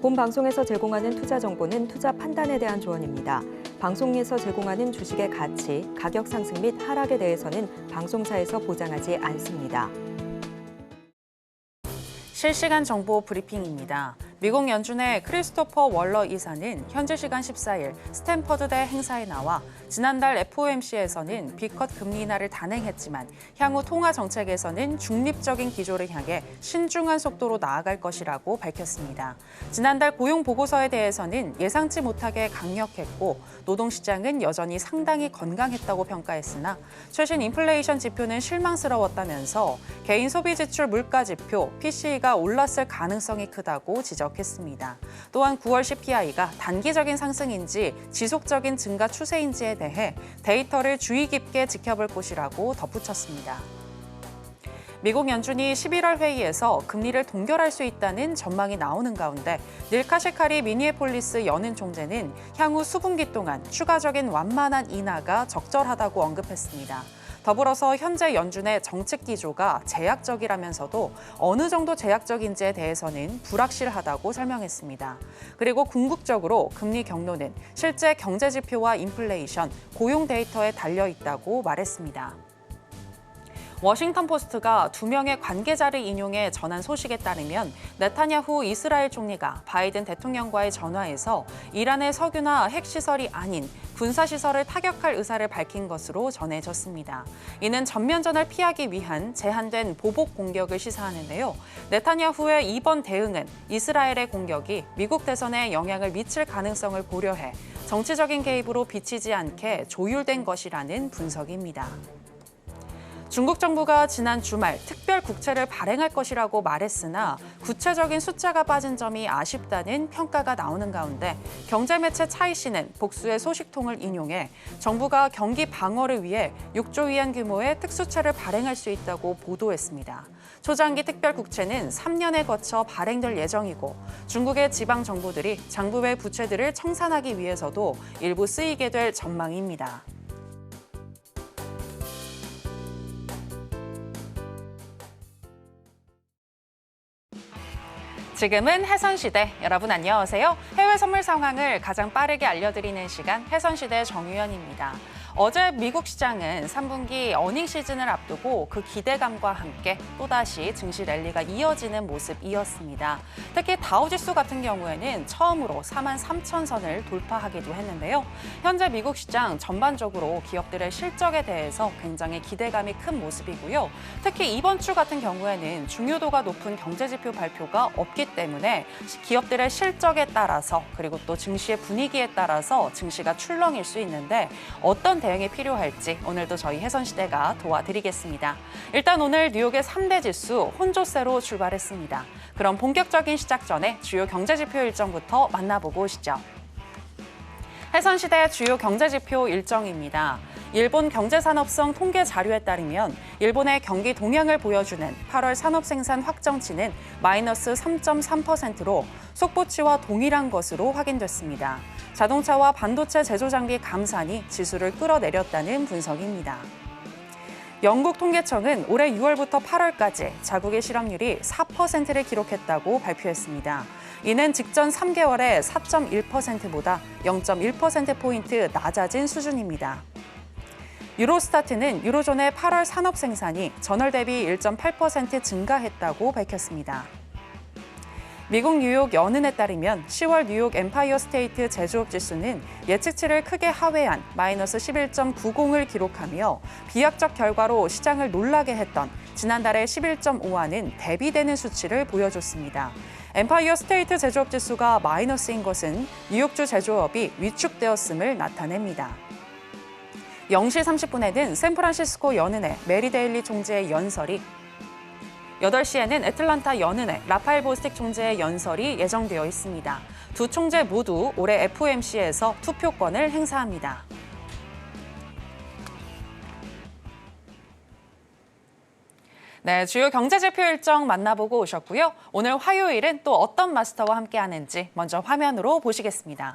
본 방송에서 제공하는 투자 정보는 투자 판단에 대한 조언입니다. 방송에서 제공하는 주식의 가치, 가격 상승 및 하락에 대해서는 방송사에서 보장하지 않습니다. 실시간 정보 브리핑입니다. 미국 연준의 크리스토퍼 월러 이사는 현지 시간 14일 스탠퍼드대 행사에 나와 지난달 FOMC에서는 B컷 금리 인하를 단행했지만 향후 통화 정책에서는 중립적인 기조를 향해 신중한 속도로 나아갈 것이라고 밝혔습니다. 지난달 고용 보고서에 대해서는 예상치 못하게 강력했고 노동시장은 여전히 상당히 건강했다고 평가했으나 최신 인플레이션 지표는 실망스러웠다면서 개인 소비 지출 물가 지표 PCE가 올랐을 가능성이 크다고 지적했습니다. 또한 9월 CPI가 단기적인 상승인지 지속적인 증가 추세인지에 대해 데이터를 주의 깊게 지켜볼 것이라고 덧붙였습니다. 미국 연준이 11월 회의에서 금리를 동결할 수 있다는 전망이 나오는 가운데 닐 카시카리 미니애폴리스 연은 총재는 향후 수분기 동안 추가적인 완만한 인하가 적절하다고 언급했습니다. 더불어서 현재 연준의 정책 기조가 제약적이라면서도 어느 정도 제약적인지에 대해서는 불확실하다고 설명했습니다. 그리고 궁극적으로 금리 경로는 실제 경제 지표와 인플레이션, 고용 데이터에 달려 있다고 말했습니다. 워싱턴 포스트가 2명의 관계자를 인용해 전한 소식에 따르면 네타냐후 이스라엘 총리가 바이든 대통령과의 전화에서 이란의 석유나 핵시설이 아닌 군사시설을 타격할 의사를 밝힌 것으로 전해졌습니다. 이는 전면전을 피하기 위한 제한된 보복 공격을 시사하는데요. 네타냐후의 이번 대응은 이스라엘의 공격이 미국 대선에 영향을 미칠 가능성을 고려해 정치적인 개입으로 비치지 않게 조율된 것이라는 분석입니다. 중국 정부가 지난 주말 특별 국채를 발행할 것이라고 말했으나 구체적인 숫자가 빠진 점이 아쉽다는 평가가 나오는 가운데 경제매체 차이씨는 복수의 소식통을 인용해 정부가 경기 방어를 위해 6조 위안 규모의 특수채를 발행할 수 있다고 보도했습니다. 초장기 특별 국채는 3년에 거쳐 발행될 예정이고 중국의 지방 정부들이 장부의 부채들을 청산하기 위해서도 일부 쓰이게 될 전망입니다. 지금은 해선시대. 여러분 안녕하세요. 해외 선물 상황을 가장 빠르게 알려드리는 시간 해선시대 정유연입니다. 어제 미국 시장은 3분기 어닝 시즌을 앞두고 그 기대감과 함께 또다시 증시 랠리가 이어지는 모습이었습니다. 특히 다우지수 같은 경우에는 처음으로 43,000선을 돌파하기도 했는데요. 현재 미국 시장 전반적으로 기업들의 실적에 대해서 굉장히 기대감이 큰 모습이고요. 특히 이번 주 같은 경우에는 중요도가 높은 경제지표 발표가 없기 때문에 기업들의 실적에 따라서 그리고 또 증시의 분위기에 따라서 증시가 출렁일 수 있는데 어떤 대응이 필요할지 오늘도 저희 해선시대가 도와드리겠습니다. 일단 오늘 뉴욕의 3대 지수 혼조세로 출발했습니다. 그럼 본격적인 시작 전에 주요 경제지표 일정부터 만나보고 오시죠. 해선시대 주요 경제지표 일정입니다. 일본 경제산업성 통계 자료에 따르면 일본의 경기 동향을 보여주는 8월 산업생산 확정치는 마이너스 3.3%로 속보치와 동일한 것으로 확인됐습니다. 자동차와 반도체 제조장비 감산이 지수를 끌어내렸다는 분석입니다. 영국 통계청은 올해 6월부터 8월까지 자국의 실업률이 4%를 기록했다고 발표했습니다. 이는 직전 3개월의 4.1%보다 0.1%포인트 낮아진 수준입니다. 유로스타트는 유로존의 8월 산업 생산이 전월 대비 1.8% 증가했다고 밝혔습니다. 미국 뉴욕 연은에 따르면 10월 뉴욕 엠파이어 스테이트 제조업 지수는 예측치를 크게 하회한 마이너스 11.90을 기록하며 비약적 결과로 시장을 놀라게 했던 지난달의 11.5와는 대비되는 수치를 보여줬습니다. 엠파이어 스테이트 제조업 지수가 마이너스인 것은 뉴욕주 제조업이 위축되었음을 나타냅니다. 0시 30분에는 샌프란시스코 연은의 메리데일리 총재의 연설이 8시에는 애틀란타 연은의 라파엘 보스틱 총재의 연설이 예정되어 있습니다. 두 총재 모두 올해 FOMC에서 투표권을 행사합니다. 네, 주요 경제지표 일정 만나보고 오셨고요. 오늘 화요일은 또 어떤 마스터와 함께하는지 먼저 화면으로 보시겠습니다.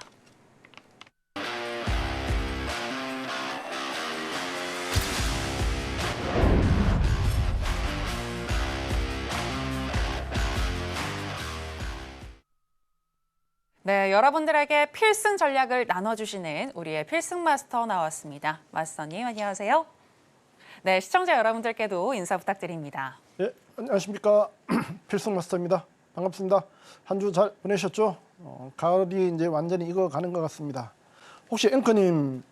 네, 여러분들에게 필승 전략을 나눠주시는 우리의 필승 마스터 나왔습니다. 마스터님, 안녕하세요. 네, 시청자 여러분들께도 인사 부탁드립니다. 예, 안녕하십니까. 필승 마스터입니다. 반갑습니다. 한 주 잘 보내셨죠? 가을이 이제 완전히 익어가는 것 같습니다. 혹시 앵커님,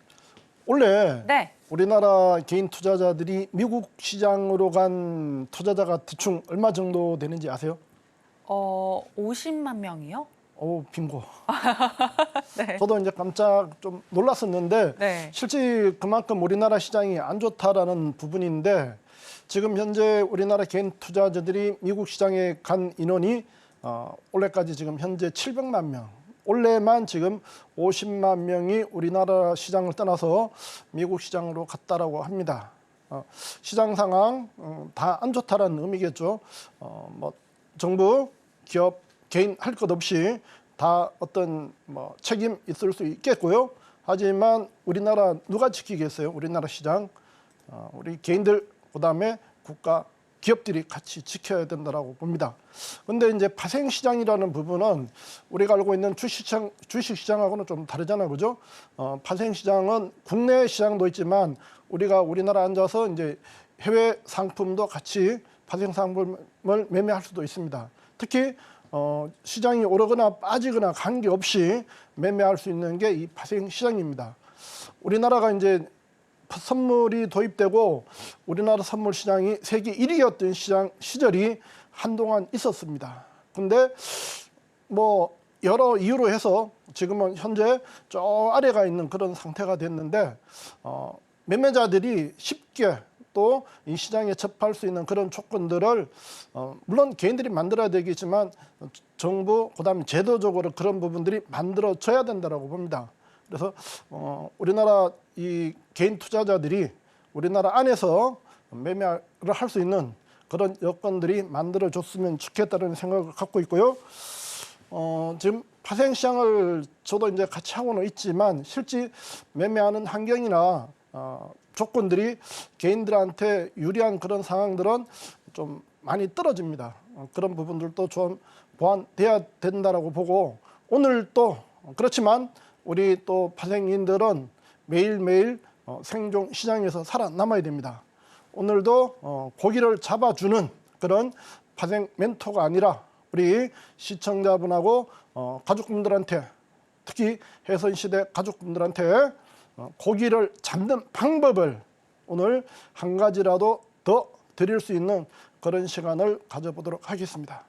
원래 네. 우리나라 개인 투자자들이 미국 시장으로 간 투자자가 대충 얼마 정도 되는지 아세요? 50만 명이요? 오, 빙고. 네. 저도 이제 깜짝 좀 놀랐었는데 네. 실제 그만큼 우리나라 시장이 안 좋다라는 부분인데 지금 현재 우리나라 개인 투자자들이 미국 시장에 간 인원이 올해까지 지금 현재 700만 명. 올해만 지금 50만 명이 우리나라 시장을 떠나서 미국 시장으로 갔다라고 합니다. 시장 상황 다 안 좋다라는 의미겠죠. 뭐 정부, 기업, 개인 할 것 없이 다 어떤 뭐 책임 있을 수 있겠고요. 하지만 우리나라 누가 지키겠어요? 우리나라 시장, 우리 개인들 그다음에 국가, 기업들이 같이 지켜야 된다라고 봅니다. 근데 이제 파생 시장이라는 부분은 우리가 알고 있는 주식 시장하고는 좀 다르잖아요, 그죠? 파생 시장은 국내 시장도 있지만 우리나라 앉아서 이제 해외 상품도 같이 파생 상품을 매매할 수도 있습니다. 특히 시장이 오르거나 빠지거나 관계없이 매매할 수 있는 게 이 파생 시장입니다. 우리나라가 이제 선물이 도입되고 우리나라 선물 시장이 세계 1위였던 시장 시절이 한동안 있었습니다. 근데 뭐 여러 이유로 해서 지금은 현재 저 아래가 있는 그런 상태가 됐는데 매매자들이 쉽게 또 이 시장에 접할 수 있는 그런 조건들을 물론 개인들이 만들어야 되겠지만 정부 그다음에 제도적으로 그런 부분들이 만들어져야 된다라고 봅니다. 그래서 우리나라 이 개인 투자자들이 우리나라 안에서 매매를 할 수 있는 그런 여건들이 만들어졌으면 좋겠다는 생각을 갖고 있고요. 지금 파생 시장을 저도 이제 같이 하고는 있지만 실제 매매하는 환경이나 조건들이 개인들한테 유리한 그런 상황들은 좀 많이 떨어집니다. 그런 부분들도 좀 보완돼야 된다라고 보고 오늘 또 그렇지만 우리 또 파생인들은 매일매일 생존 시장에서 살아남아야 됩니다. 오늘도 고기를 잡아주는 그런 파생 멘토가 아니라 우리 시청자분하고 가족분들한테 특히 해선시대 가족분들한테 고기를 잡는 방법을 오늘 한 가지라도 더 드릴 수 있는 그런 시간을 가져보도록 하겠습니다.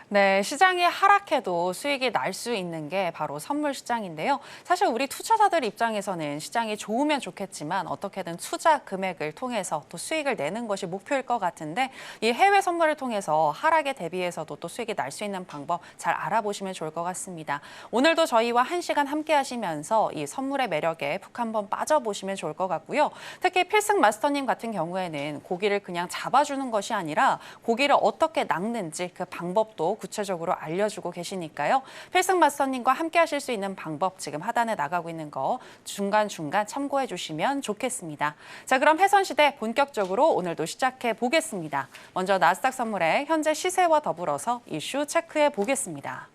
네, 시장이 하락해도 수익이 날 수 있는 게 바로 선물 시장인데요. 사실 우리 투자자들 입장에서는 시장이 좋으면 좋겠지만 어떻게든 투자 금액을 통해서 또 수익을 내는 것이 목표일 것 같은데 이 해외 선물을 통해서 하락에 대비해서도 또 수익이 날 수 있는 방법 잘 알아보시면 좋을 것 같습니다. 오늘도 저희와 1시간 함께 하시면서 이 선물의 매력에 푹 한번 빠져보시면 좋을 것 같고요. 특히 필승 마스터님 같은 경우에는 고기를 그냥 잡아주는 것이 아니라 고기를 어떻게 낚는지 그 방법도 구체적으로 알려주고 계시니까요. 필승 마스터님과 함께 하실 수 있는 방법 지금 하단에 나가고 있는 거 중간중간 참고해 주시면 좋겠습니다. 자, 그럼 해선시대 본격적으로 오늘도 시작해 보겠습니다. 먼저 나스닥 선물의 현재 시세와 더불어서 이슈 체크해 보겠습니다.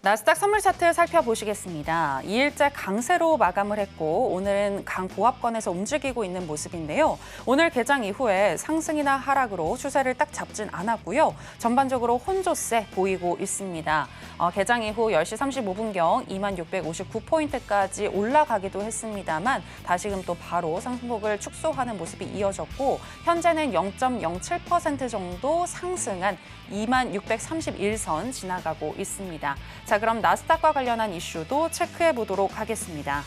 나스닥 선물 차트 살펴보시겠습니다. 2일째 강세로 마감을 했고 오늘은 강보합권에서 움직이고 있는 모습인데요. 오늘 개장 이후에 상승이나 하락으로 추세를 딱 잡진 않았고요. 전반적으로 혼조세 보이고 있습니다. 개장 이후 10시 35분경 2659포인트까지 올라가기도 했습니다만 다시금 또 바로 상승폭을 축소하는 모습이 이어졌고 현재는 0.07% 정도 상승한 2631선 지나가고 있습니다. 자, 그럼 나스닥과 관련한 이슈도 체크해 보도록 하겠습니다.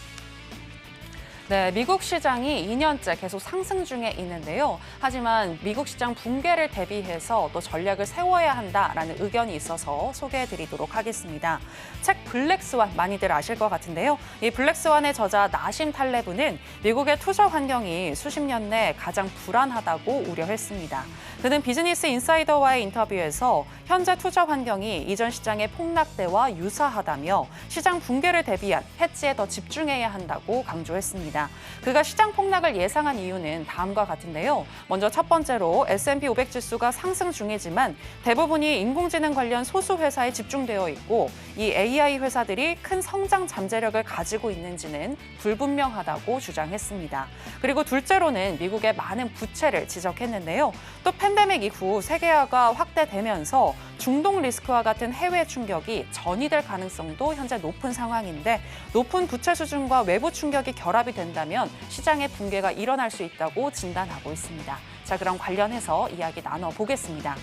네, 미국 시장이 2년째 계속 상승 중에 있는데요. 하지만 미국 시장 붕괴를 대비해서 또 전략을 세워야 한다라는 의견이 있어서 소개해드리도록 하겠습니다. 책 블랙스완 많이들 아실 것 같은데요. 이 블랙스완의 저자 나심 탈레브는 미국의 투자 환경이 수십 년 내 가장 불안하다고 우려했습니다. 그는 비즈니스 인사이더와의 인터뷰에서 현재 투자 환경이 이전 시장의 폭락대와 유사하다며 시장 붕괴를 대비한 해지에 더 집중해야 한다고 강조했습니다. 그가 시장 폭락을 예상한 이유는 다음과 같은데요. 먼저 첫 번째로 S&P 500 지수가 상승 중이지만 대부분이 인공지능 관련 소수 회사에 집중되어 있고 이 AI 회사들이 큰 성장 잠재력을 가지고 있는지는 불분명하다고 주장했습니다. 그리고 둘째로는 미국의 많은 부채를 지적했는데요. 또 팬데믹 이후 세계화가 확대되면서 중동 리스크와 같은 해외 충격이 전이될 가능성도 현재 높은 상황인데 높은 부채 수준과 외부 충격이 결합이 된다면 시장의 붕괴가 일어날 수 있다고 진단하고 있습니다. 자, 그럼 관련해서 이야기 나눠보겠습니다.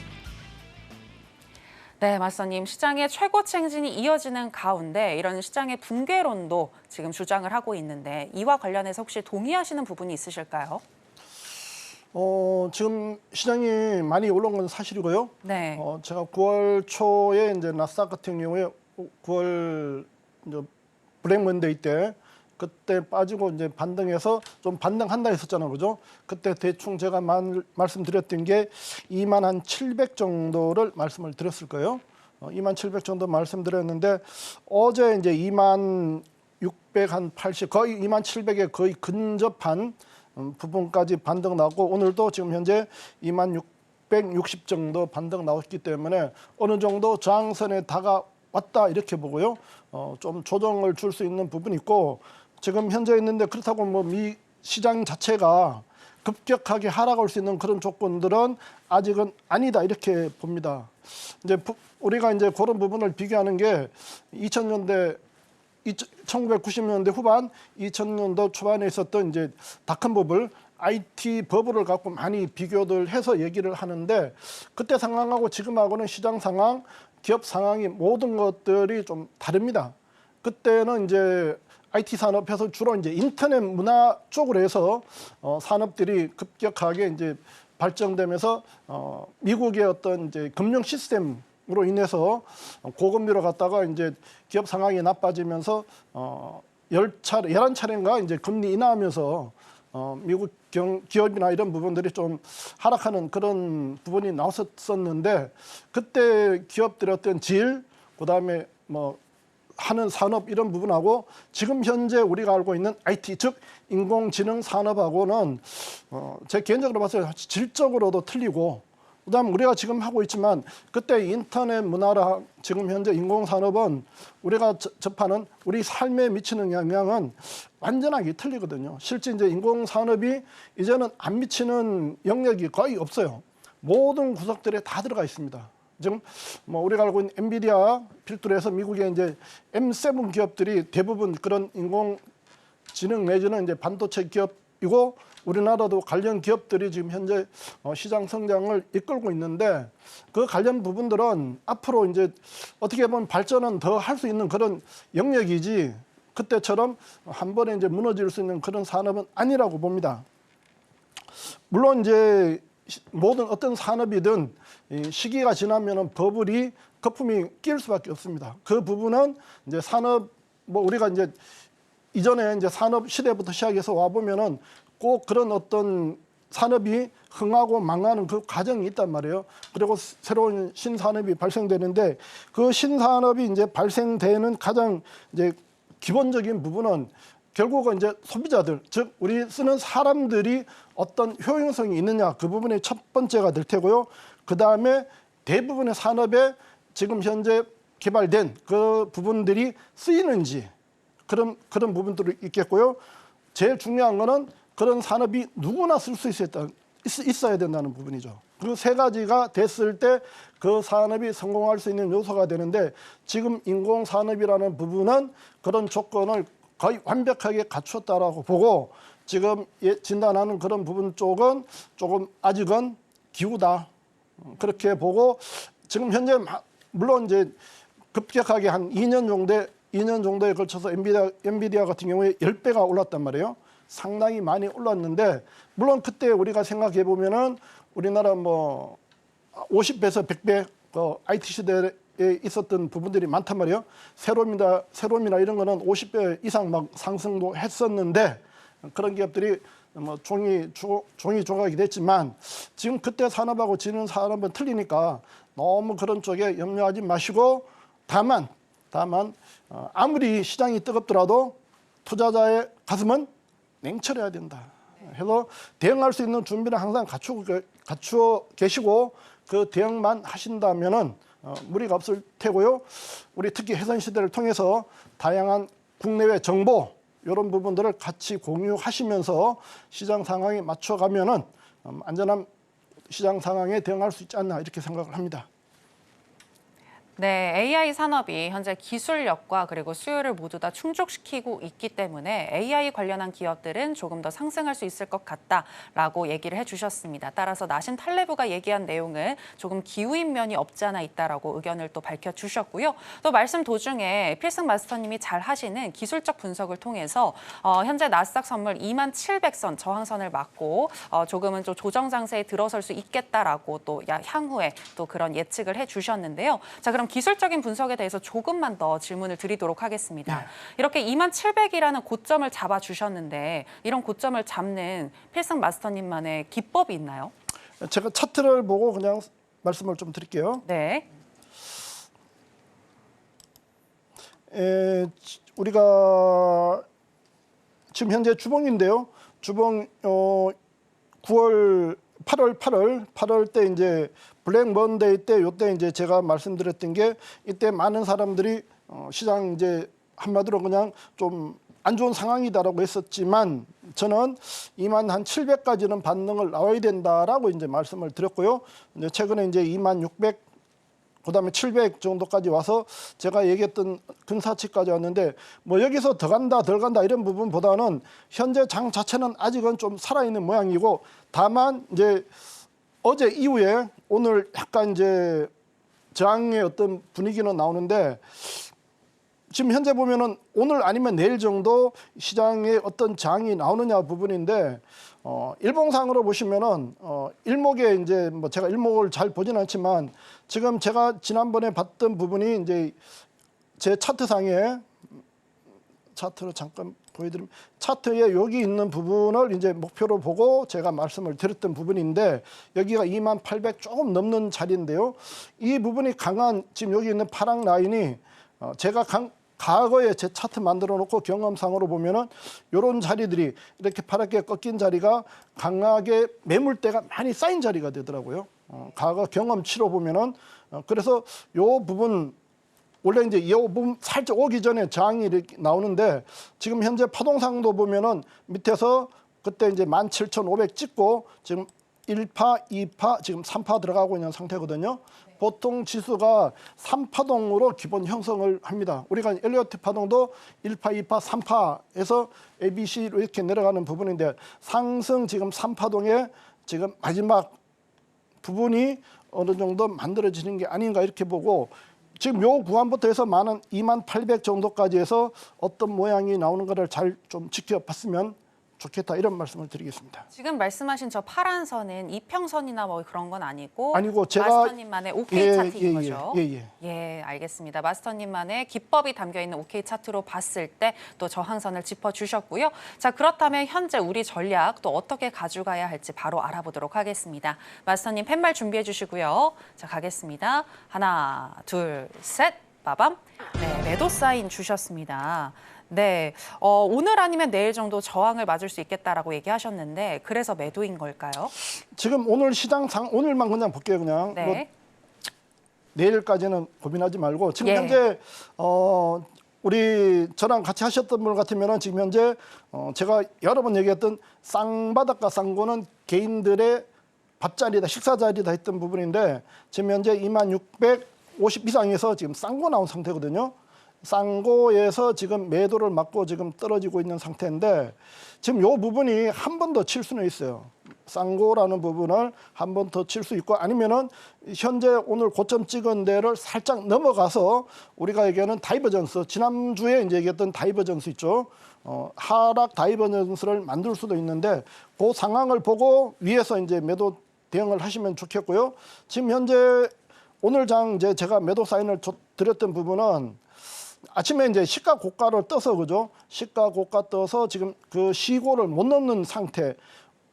네, 맞서님, 시장의 최고치 행진이 이어지는 가운데 이런 시장의 붕괴론도 지금 주장을 하고 있는데 이와 관련해서 혹시 동의하시는 부분이 있으실까요? 지금 시장이 많이 올라온 건 사실이고요. 네. 제가 9월 초에 이제 나스닥 같은 경우에 9월 이제 블랙 먼데이 때 그때 빠지고 이제 반등해서 좀 반등한다 했었잖아요, 그죠? 그때 대충 제가 말씀드렸던 게 2700 정도를 말씀을 드렸을 거예요. 2700 정도 말씀드렸는데 어제 이제 2680 거의 2700에 거의 근접한 부분까지 반등 나오고 오늘도 지금 현재 2660 정도 반등 나왔기 때문에 어느 정도 저항선에 다가왔다 이렇게 보고요. 좀 조정을 줄 수 있는 부분이 있고 지금 현재 있는데 그렇다고 뭐 미 시장 자체가 급격하게 하락할 수 있는 그런 조건들은 아직은 아니다 이렇게 봅니다. 이제 우리가 이제 그런 부분을 비교하는 게 2000년대 1990년대 후반, 2000년도 초반에 있었던 이제 닷컴 버블, IT 버블을 갖고 많이 비교를 해서 얘기를 하는데 그때 상황하고 지금하고는 시장 상황, 기업 상황이 모든 것들이 좀 다릅니다. 그때는 이제 IT 산업에서 주로 이제 인터넷 문화 쪽으로 해서 산업들이 급격하게 이제 발전되면서 미국의 어떤 이제 금융 시스템으로 인해서 고금리로 갔다가 이제 기업 상황이 나빠지면서 11차례인가 이제 금리 인하하면서 미국 기업이나 이런 부분들이 좀 하락하는 그런 부분이 나왔었는데 그때 기업들의 어떤 질, 그다음에 뭐 하는 산업 이런 부분하고 지금 현재 우리가 알고 있는 IT 즉 인공지능 산업하고는 제 개인적으로 봤을 때 질적으로도 틀리고 그다음 우리가 지금 하고 있지만 그때 인터넷 문화라 지금 현재 인공산업은 우리가 접하는 우리 삶에 미치는 영향은 완전하게 틀리거든요. 실제 이제 인공산업이 이제는 안 미치는 영역이 거의 없어요. 모든 구석들에 다 들어가 있습니다. 지금 뭐 우리가 알고 있는 엔비디아 필두로 해서 미국의 이제 M7 기업들이 대부분 그런 인공지능 내지는 이제 반도체 기업이고 우리나라도 관련 기업들이 지금 현재 시장 성장을 이끌고 있는데 그 관련 부분들은 앞으로 이제 어떻게 보면 발전은 더 할 수 있는 그런 영역이지 그때처럼 한 번에 이제 무너질 수 있는 그런 산업은 아니라고 봅니다. 물론 이제 모든 어떤 산업이든 시기가 지나면은 버블이 거품이 낄 수밖에 없습니다. 그 부분은 이제 산업 뭐 우리가 이제 이전에 이제 산업 시대부터 시작해서 와 보면은 꼭 그런 어떤 산업이 흥하고 망하는 그 과정이 있단 말이에요. 그리고 새로운 신산업이 발생되는데 그 신산업이 이제 발생되는 가장 이제 기본적인 부분은 결국은 이제 소비자들, 즉 우리 쓰는 사람들이 어떤 효용성이 있느냐 그 부분이 첫 번째가 될 테고요. 그 다음에 대부분의 산업에 지금 현재 개발된 그 부분들이 쓰이는지 그런 부분들이 있겠고요. 제일 중요한 거는 그런 산업이 누구나 쓸 수 있어야 된다는 부분이죠. 그 세 가지가 됐을 때 그 산업이 성공할 수 있는 요소가 되는데 지금 인공산업이라는 부분은 그런 조건을 거의 완벽하게 갖췄다라고 보고 지금 진단하는 그런 부분 쪽은 조금 아직은 기우다 그렇게 보고 지금 현재 물론 이제 급격하게 한 2년 정도에 걸쳐서 엔비디아 같은 경우에 10배가 올랐단 말이에요. 상당히 많이 올랐는데 물론 그때 우리가 생각해 보면은 우리나라 뭐 50배에서 100배 IT 시대에 있었던 부분들이 많단 말이에요. 세롬이나 이런 거는 50배 이상 막 상승도 했었는데 그런 기업들이 뭐 종이 조각이 됐지만 지금 그때 산업하고 지금 산업은 틀리니까 너무 그런 쪽에 염려하지 마시고 다만 아무리 시장이 뜨겁더라도 투자자의 가슴은 냉철해야 된다. 해서 대응할 수 있는 준비를 항상 갖추어 계시고 그 대응만 하신다면은 무리가 없을 테고요. 우리 특히 해선시대를 통해서 다양한 국내외 정보 이런 부분들을 같이 공유하시면서 시장 상황에 맞춰가면은 안전한 시장 상황에 대응할 수 있지 않나 이렇게 생각을 합니다. 네, AI 산업이 현재 기술력과 그리고 수요를 모두 다 충족시키고 있기 때문에 AI 관련한 기업들은 조금 더 상승할 수 있을 것 같다라고 얘기를 해주셨습니다. 따라서 나신 탈레브가 얘기한 내용은 조금 기우인 면이 없지 않아 있다라고 의견을 또 밝혀주셨고요. 또 말씀 도중에 필승 마스터님이 잘 하시는 기술적 분석을 통해서 현재 나스닥 선물 27,000선 저항선을 맞고 조금은 좀 조정 장세에 들어설 수 있겠다라고 또 향후에 또 그런 예측을 해주셨는데요. 자, 그럼 기술적인 분석에 대해서 조금만 더 질문을 드리도록 하겠습니다. 이렇게 27,000이라는 고점을 잡아주셨는데 이런 고점을 잡는 필승 마스터님만의 기법이 있나요? 제가 차트를 보고 그냥 말씀을 좀 드릴게요. 네. 우리가 지금 현재 주봉인데요. 주봉 8월 때 이제 블랙 먼데이 때 요때 이제 제가 말씀드렸던 게 이때 많은 사람들이 시장 이제 한마디로 그냥 좀 안 좋은 상황이다라고 했었지만 저는 27,000까지는 반등을 나와야 된다라고 이제 말씀을 드렸고요. 이제 최근에 이제 26,000 그다음에 700 정도까지 와서 제가 얘기했던 근사치까지 왔는데 뭐 여기서 더 간다 덜 간다 이런 부분보다는 현재 장 자체는 아직은 좀 살아있는 모양이고 다만 이제 어제 이후에 오늘 약간 이제 저항의 어떤 분위기는 나오는데 지금 현재 보면은 오늘 아니면 내일 정도 시장에 어떤 저항이 나오느냐 부분인데 일봉상으로 보시면은 일목에 이제 뭐 제가 일목을 잘 보진 않지만 지금 제가 지난번에 봤던 부분이 이제 제 차트상에 차트로 잠깐 보여드리면 차트에 여기 있는 부분을 이제 목표로 보고 제가 말씀을 드렸던 부분인데 여기가 28,000 조금 넘는 자리인데요. 이 부분이 강한 지금 여기 있는 파란 라인이 제가 과거에 제 차트 만들어 놓고 경험상으로 보면은 이런 자리들이 이렇게 파랗게 꺾인 자리가 강하게 매물대가 많이 쌓인 자리가 되더라고요. 과거 경험치로 보면은 그래서 요 부분 원래 이제 이 부분 살짝 오기 전에 저항이 이렇게 나오는데 지금 현재 파동상도 보면은 밑에서 그때 이제 17,500 찍고 지금 1파, 2파, 지금 3파 들어가고 있는 상태거든요. 보통 지수가 3파동으로 기본 형성을 합니다. 우리가 엘리어트 파동도 1파, 2파, 3파에서 ABC로 이렇게 내려가는 부분인데 상승 지금 3파동에 지금 마지막 부분이 어느 정도 만들어지는 게 아닌가 이렇게 보고 지금 요 구간부터 해서 많은 28,000 정도까지 해서 어떤 모양이 나오는 거를 잘 좀 지켜봤으면 좋겠다 이런 말씀을 드리겠습니다. 지금 말씀하신 저 파란 선은 이평선이나 뭐 그런 건 아니고 제가 마스터님만의 OK 차트인 거죠? 예. 알겠습니다. 마스터님만의 기법이 담겨 있는 OK 차트로 봤을 때 또 저항선을 짚어주셨고요. 자, 그렇다면 현재 우리 전략 또 어떻게 가져가야 할지 바로 알아보도록 하겠습니다. 마스터님 팻말 준비해 주시고요. 자, 가겠습니다. 하나, 둘, 셋, 빠밤. 네, 매도 사인 주셨습니다. 네, 오늘 아니면 내일 정도 저항을 맞을 수 있겠다라고 얘기하셨는데 그래서 매도인 걸까요? 지금 오늘 시장상 오늘만 그냥 볼게요. 그냥 네. 뭐 내일까지는 고민하지 말고 지금 예. 현재 우리 저랑 같이 하셨던 분 같으면은 지금 현재 제가 여러 번 얘기했던 쌍바닥과 쌍고는 개인들의 밥자리다 식사자리다 했던 부분인데 지금 현재 2650 이상에서 지금 쌍고 나온 상태거든요. 쌍고에서 지금 매도를 맞고 지금 떨어지고 있는 상태인데 지금 요 부분이 한 번 더 칠 수는 있어요. 쌍고라는 부분을 한 번 더 칠 수 있고 아니면은 현재 오늘 고점 찍은 데를 살짝 넘어가서 우리가 얘기하는 다이버전스 지난주에 이제 얘기했던 다이버전스 있죠. 하락 다이버전스를 만들 수도 있는데 그 상황을 보고 위에서 이제 매도 대응을 하시면 좋겠고요. 지금 현재 오늘 장 이제 제가 매도 사인을 드렸던 부분은 아침에 이제 시가 고가를 떠서 그죠? 시가 고가 떠서 지금 그 시고를 못 넘는 상태.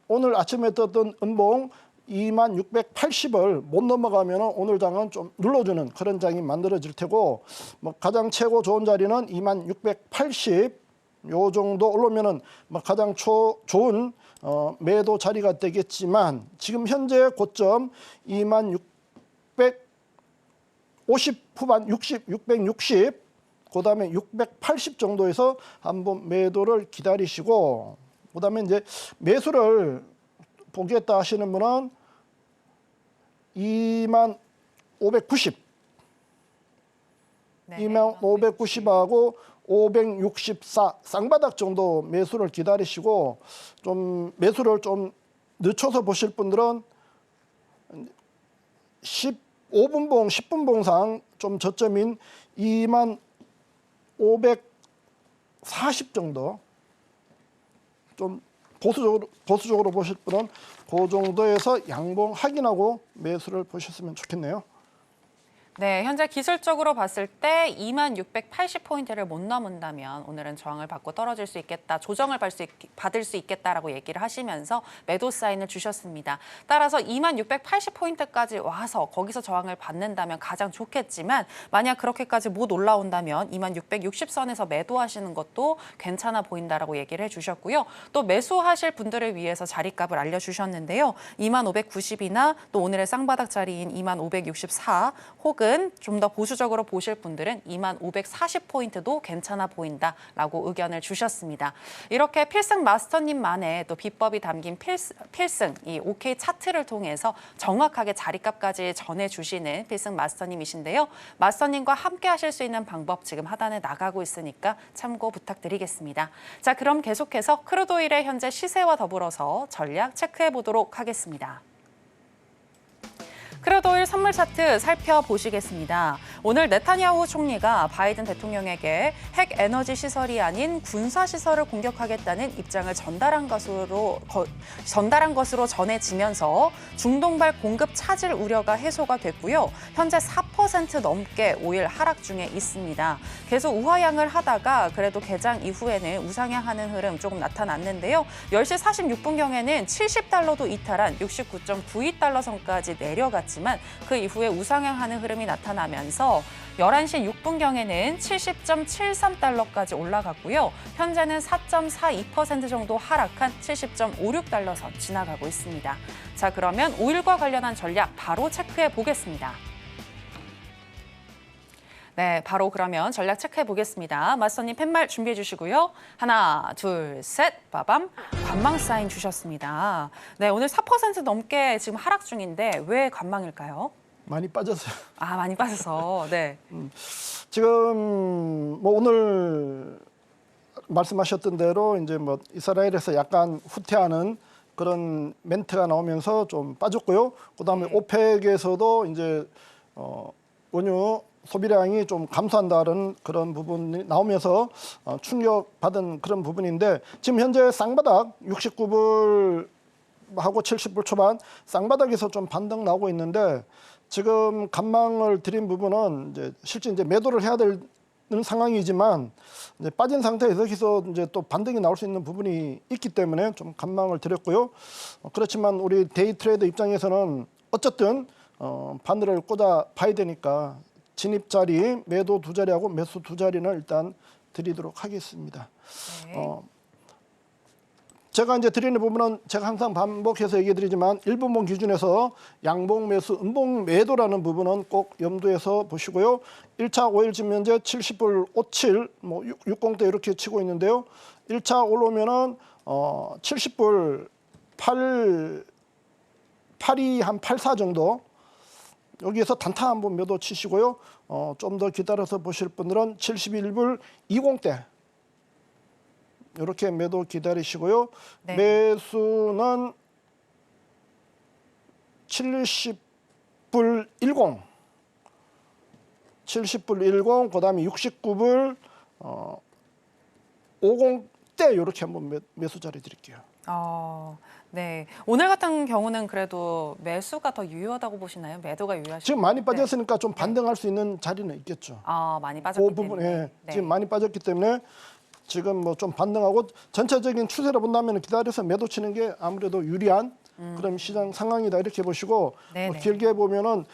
오늘 아침에 떴던 음봉 2680을 못 넘어가면 오늘 장은 좀 눌러주는 그런 장이 만들어질 테고, 뭐 가장 최고 좋은 자리는 2680 요 정도 올라오면은 뭐 가장 좋은 매도 자리가 되겠지만, 지금 현재 고점 2650 후반 60, 660, 그다음에 680 정도에서 한번 매도를 기다리시고, 그다음에 이제 매수를 보겠다 하시는 분은 2590, 네, 2590하고 564 쌍바닥 정도 매수를 기다리시고, 좀 매수를 좀 늦춰서 보실 분들은 15분봉, 10분봉상 좀 저점인 2540 정도, 좀 보수적으로 보실 분은 그 정도에서 양봉 확인하고 매수를 보셨으면 좋겠네요. 네, 현재 기술적으로 봤을 때 2680포인트를 못 넘은다면 오늘은 저항을 받고 떨어질 수 있겠다, 조정을 받을 수 있겠다라고 얘기를 하시면서 매도 사인을 주셨습니다. 따라서 2680포인트까지 와서 거기서 저항을 받는다면 가장 좋겠지만, 만약 그렇게까지 못 올라온다면 2660선에서 매도하시는 것도 괜찮아 보인다라고 얘기를 해주셨고요. 또 매수하실 분들을 위해서 자리값을 알려주셨는데요. 2590이나 또 오늘의 쌍바닥 자리인 2564 혹은 좀 더 보수적으로 보실 분들은 2540포인트도 괜찮아 보인다라고 의견을 주셨습니다. 이렇게 필승 마스터님만의 또 비법이 담긴 필승 이 OK 차트를 통해서 정확하게 자리값까지 전해주시는 필승 마스터님이신데요. 마스터님과 함께 하실 수 있는 방법 지금 하단에 나가고 있으니까 참고 부탁드리겠습니다. 자, 그럼 계속해서 크루드오일의 현재 시세와 더불어서 전략 체크해 보도록 하겠습니다. 크루드오일 선물 차트 살펴보시겠습니다. 오늘 네타냐후 총리가 바이든 대통령에게 핵 에너지 시설이 아닌 군사 시설을 공격하겠다는 입장을 전달한 것으로 전해지면서 중동발 공급 차질 우려가 해소가 됐고요. 현재 4% 넘게 오일 하락 중에 있습니다. 계속 우하향을 하다가 그래도 개장 이후에는 우상향하는 흐름 조금 나타났는데요. 10시 46분경에는 70달러도 이탈한 69.92달러 선까지 내려갔지만 그 이후에 우상향하는 흐름이 나타나면서 11시 6분경에는 70.73달러까지 올라갔고요. 현재는 4.42% 정도 하락한 70.56달러 선 지나가고 있습니다. 자, 그러면 오일과 관련한 전략 바로 체크해 보겠습니다. 네, 바로 그러면 전략 체크해 보겠습니다. 마스터님 팻말 준비해 주시고요. 하나, 둘, 셋, 빠밤. 관망 사인 주셨습니다. 네, 오늘 4% 넘게 지금 하락 중인데 왜 관망일까요? 많이 빠졌어요. 아, 많이 빠져서. 네. 지금 뭐 오늘 말씀하셨던 대로 이제 뭐 이스라엘에서 약간 후퇴하는 그런 멘트가 나오면서 좀 빠졌고요. 그다음에 오펙에서도 이제 원유 소비량이 좀 감소한다는 그런 부분이 나오면서 충격받은 그런 부분인데, 지금 현재 쌍바닥 69불 하고 70불 초반 쌍바닥에서 좀 반등 나오고 있는데, 지금 관망을 드린 부분은 이제 실제 이제 매도를 해야 되는 상황이지만 이제 빠진 상태에서 여기서 이제 또 반등이 나올 수 있는 부분이 있기 때문에 좀 관망을 드렸고요. 그렇지만 우리 데이 트레이더 입장에서는 어쨌든 바늘을 꽂아 봐야 되니까 진입 자리, 매도 두 자리하고 매수 두 자리는 일단 드리도록 하겠습니다. 네. 제가 이제 드리는 부분은 제가 항상 반복해서 얘기해 드리지만 1분봉 기준에서 양봉 매수, 음봉 매도라는 부분은 꼭 염두에서 보시고요. 1차 5일 지금 현재 70불 57, 뭐 60대 이렇게 치고 있는데요. 1차 올라오면은 70불 82 한 84 정도, 여기에서 단타 한번 매도 치시고요. 좀 더 기다려서 보실 분들은 71불 20대 이렇게 매도 기다리시고요. 네. 매수는 70불 10, 70불 10, 그다음에 69불 50대 이렇게 한번 매수 자리 드릴게요. 네. 오늘 같은 경우는 그래도 매수가 더 유효하다고 보시나요? 매도가 유효하시나요? 지금 많이 빠졌으니까 좀 반등할 수 있는 자리는 있겠죠. 많이 그 빠졌기 부분, 때문에. 예, 네. 지금 많이 빠졌기 때문에 지금 뭐 좀 반등하고 전체적인 추세를 본다면 기다려서 매도 치는 게 아무래도 유리한 그런 시장 상황이다 이렇게 보시고 네네. 뭐 길게 보면은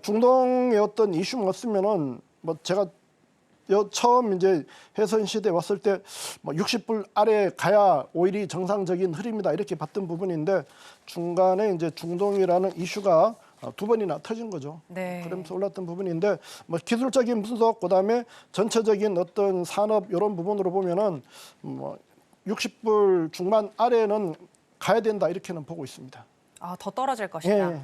중동의 어떤 이슈가 없으면은 뭐 제가 처음 이제 해선 시대 왔을 때 뭐 60불 아래 가야 오히려 정상적인 흐름이다 이렇게 봤던 부분인데 중간에 이제 중동이라는 이슈가 두 번이나 터진 거죠. 네. 그러면서 올랐던 부분인데 뭐 기술적인 분석 그다음에 전체적인 어떤 산업 이런 부분으로 보면은 뭐 60불 중반 아래는 가야 된다 이렇게는 보고 있습니다. 더 떨어질 것이다. 예.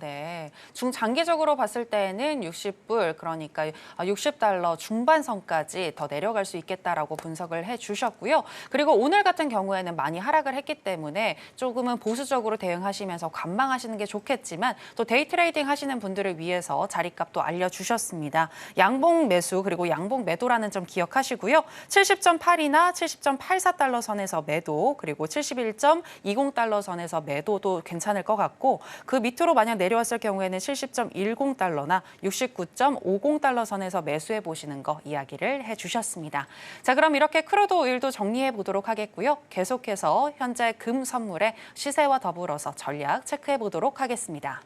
네. 중장기적으로 봤을 때는 60불, 그러니까 $60 중반선까지 더 내려갈 수 있겠다라고 분석을 해주셨고요. 그리고 오늘 같은 경우에는 많이 하락을 했기 때문에 조금은 보수적으로 대응하시면서 관망하시는 게 좋겠지만 또 데이 트레이딩 하시는 분들을 위해서 자리값도 알려주셨습니다. 양봉 매수 그리고 양봉 매도라는 점 기억하시고요. 70.8이나 70.84달러 선에서 매도, 그리고 71.20달러 선에서 매도도 괜찮을 것 같고, 그 밑으로 만약 내려왔을 경우에는 70.10달러나 69.50달러 선에서 매수해 보시는 거 이야기를 해주셨습니다. 자, 그럼 이렇게 크루드 오일도 정리해 보도록 하겠고요. 계속해서 현재 금 선물의 시세와 더불어서 전략 체크해 보도록 하겠습니다.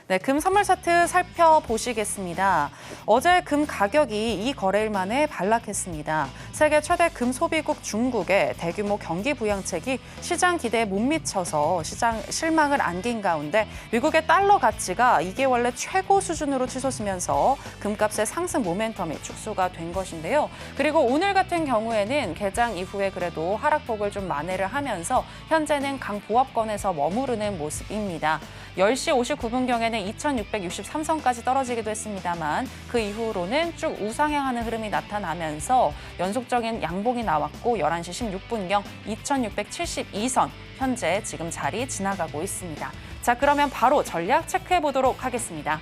네, 금 선물 차트 살펴보시겠습니다. 어제 금 가격이 이 거래일 만에 반락했습니다. 세계 최대 금 소비국 중국의 대규모 경기 부양책이 시장 기대에 못 미쳐서 시장 실망을 안긴 가운데 미국의 달러 가치가 2개월 내 최고 수준으로 치솟으면서 금값의 상승 모멘텀이 축소가 된 것인데요. 그리고 오늘 같은 경우에는 개장 이후에 그래도 하락폭을 좀 만회를 하면서 현재는 강보합권에서 머무르는 모습입니다. 10시 59분경에는 2663선까지 떨어지기도 했습니다만 그 이후로는 쭉 우상향하는 흐름이 나타나면서 연속적인 양봉이 나왔고 11시 16분경 2672선 현재 지금 자리 지나가고 있습니다. 자, 그러면 바로 전략 체크해 보도록 하겠습니다.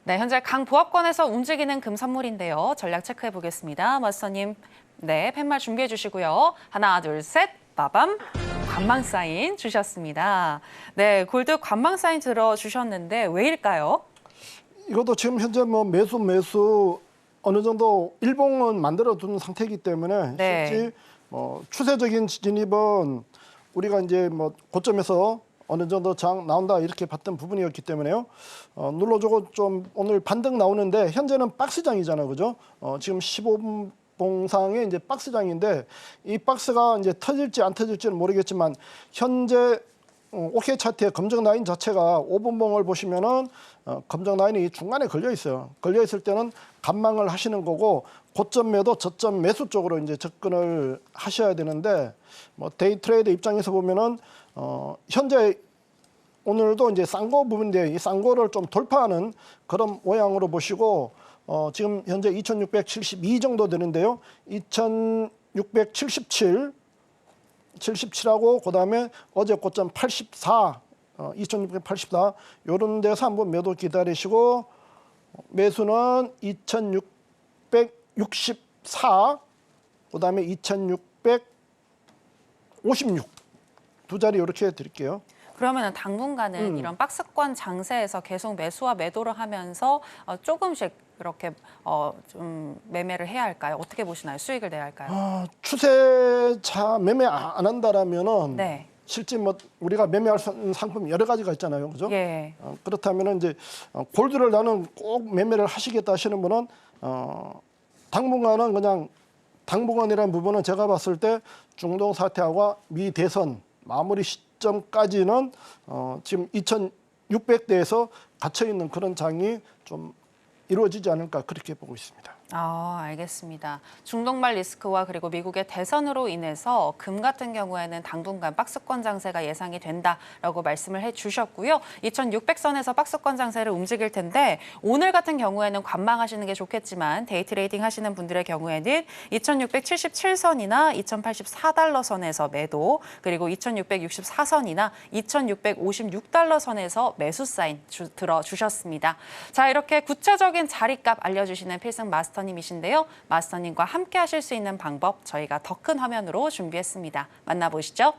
네, 현재 강보합권에서 움직이는 금 선물인데요. 전략 체크해 보겠습니다. 마스터님, 네, 팻말 준비해 주시고요. 하나, 둘, 셋, 빠밤. 관망 사인 주셨습니다. 네, 골드 관망 사인 들어주셨는데 왜일까요? 이것도 지금 현재 뭐 매수 어느 정도 일봉은 만들어 둔 상태이기 때문에 네. 실제 추세적인 진입은 우리가 이제 뭐 고점에서 어느 정도 장 나온다 이렇게 봤던 부분이었기 때문에요. 눌러주고 좀 오늘 반등 나오는데 현재는 박스장이잖아요, 그죠? 지금 15분 봉상의 이제 박스장인데 이 박스가 이제 터질지 안 터질지는 모르겠지만 현재 OK 차트의 검정 라인 자체가 5분봉을 보시면은 검정 라인이 중간에 걸려 있어요. 걸려 있을 때는 관망을 하시는 거고 고점 매도, 저점 매수 쪽으로 이제 접근을 하셔야 되는데 뭐 데이 트레이드 입장에서 보면은 현재 오늘도 이제 쌍고 부분인데 이 쌍고를 좀 돌파하는 그런 모양으로 보시고 지금 현재 2672 정도 되는데요. 2677하고 그다음에 어제 고점 84, 2684 이런 데서 한번 매도 기다리시고 매수는 2664 그다음에 2656 두 자리 이렇게 드릴게요. 그러면 당분간은 이런 박스권 장세에서 계속 매수와 매도를 하면서 조금씩 이렇게 좀 매매를 해야 할까요? 어떻게 보시나요? 수익을 내야 할까요? 추세차 매매 안 한다라면은 네. 실제 뭐 우리가 매매할 수 있는 상품 여러 가지가 있잖아요, 그죠? 예. 그렇다면은 이제 골드를 나는 꼭 매매를 하시겠다 하시는 분은 당분간은 그냥 당분간이라는 부분은 제가 봤을 때 중동 사태와 미 대선 마무리 시점까지는 지금 2,600대에서 갇혀 있는 그런 장이 좀 이루어지지 않을까 그렇게 보고 있습니다. 알겠습니다. 중동발 리스크와 그리고 미국의 대선으로 인해서 금 같은 경우에는 당분간 박스권 장세가 예상이 된다라고 말씀을 해주셨고요. 2600선에서 박스권 장세를 움직일 텐데 오늘 같은 경우에는 관망하시는 게 좋겠지만 데이 트레이딩 하시는 분들의 경우에는 2677선이나 2084달러 선에서 매도, 그리고 2664선이나 2656달러 선에서 매수 사인 들어주셨습니다. 자, 이렇게 구체적인 자리값 알려주시는 필승 마스터 마스터님이신데요. 마스터님과 함께 하실 수 있는 방법 저희가 더 큰 화면으로 준비했습니다. 만나보시죠.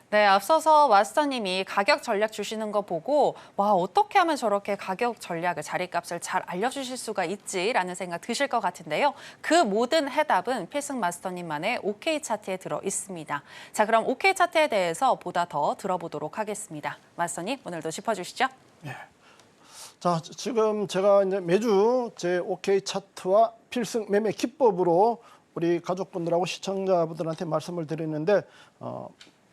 네, 앞서서 마스터님이 가격 전략 주시는 거 보고 와, 어떻게 하면 저렇게 가격 전략을, 자리값을 잘 알려주실 수가 있지라는 생각 드실 것 같은데요. 그 모든 해답은 필승 마스터님만의 OK 차트에 들어 있습니다. 자, 그럼 OK 차트에 대해서 보다 더 들어보도록 하겠습니다. 마스터님, 오늘도 짚어주시죠. 예. 자, 지금 제가 이제 매주 제 OK 차트와 필승 매매 기법으로 우리 가족분들하고 시청자분들한테 말씀을 드리는데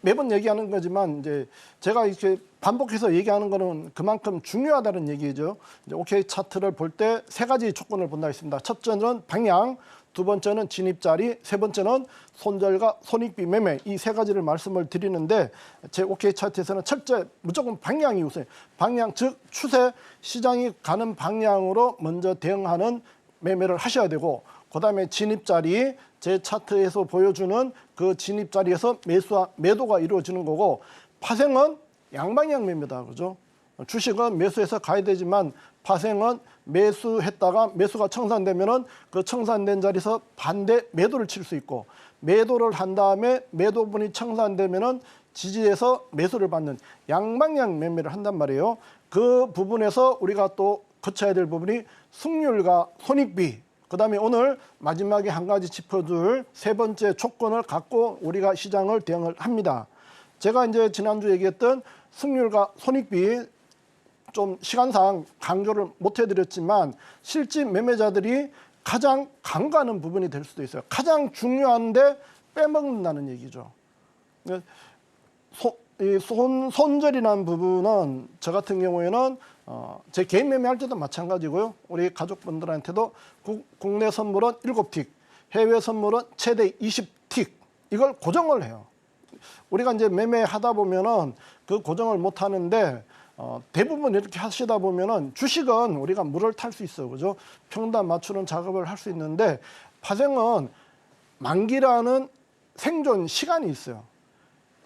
매번 얘기하는 거지만 이제 제가 이렇게 반복해서 얘기하는 거는 그만큼 중요하다는 얘기죠. 이제 OK 차트를 볼 때 세 가지 조건을 본다 했습니다. 첫째는 방향, 두 번째는 진입 자리, 세 번째는 손절과 손익비 매매, 이 세 가지를 말씀을 드리는데 제 OK 차트에서는 첫째 무조건 방향이 우선, 방향 즉 추세, 시장이 가는 방향으로 먼저 대응하는 매매를 하셔야 되고, 그다음에 진입 자리, 제 차트에서 보여주는 그 진입 자리에서 매도가 이루어지는 거고, 파생은 양방향 매매다, 그죠? 주식은 매수해서 가야 되지만 파생은 매수했다가 매수가 청산되면은 그 청산된 자리에서 반대 매도를 칠 수 있고, 매도를 한 다음에 매도분이 청산되면은 지지에서 매수를 받는 양방향 매매를 한단 말이에요. 그 부분에서 우리가 또 거쳐야 될 부분이 승률과 손익비, 그다음에 오늘 마지막에 한 가지 짚어줄 세 번째 조건을 갖고 우리가 시장을 대응을 합니다. 제가 이제 지난주 얘기했던 승률과 손익비 좀 시간상 강조를 못 해드렸지만 실제 매매자들이 가장 간과하는 부분이 될 수도 있어요. 가장 중요한데 빼먹는다는 얘기죠. 손절이라는 부분은 저 같은 경우에는 제 개인 매매할 때도 마찬가지고요. 우리 가족분들한테도 국내 선물은 7틱, 해외 선물은 최대 20틱, 이걸 고정을 해요. 우리가 이제 매매하다 보면은 그 고정을 못 하는데 대부분 이렇게 하시다 보면은 주식은 우리가 물을 탈 수 있어요, 그죠? 평단 맞추는 작업을 할 수 있는데 파생은 만기라는 생존 시간이 있어요.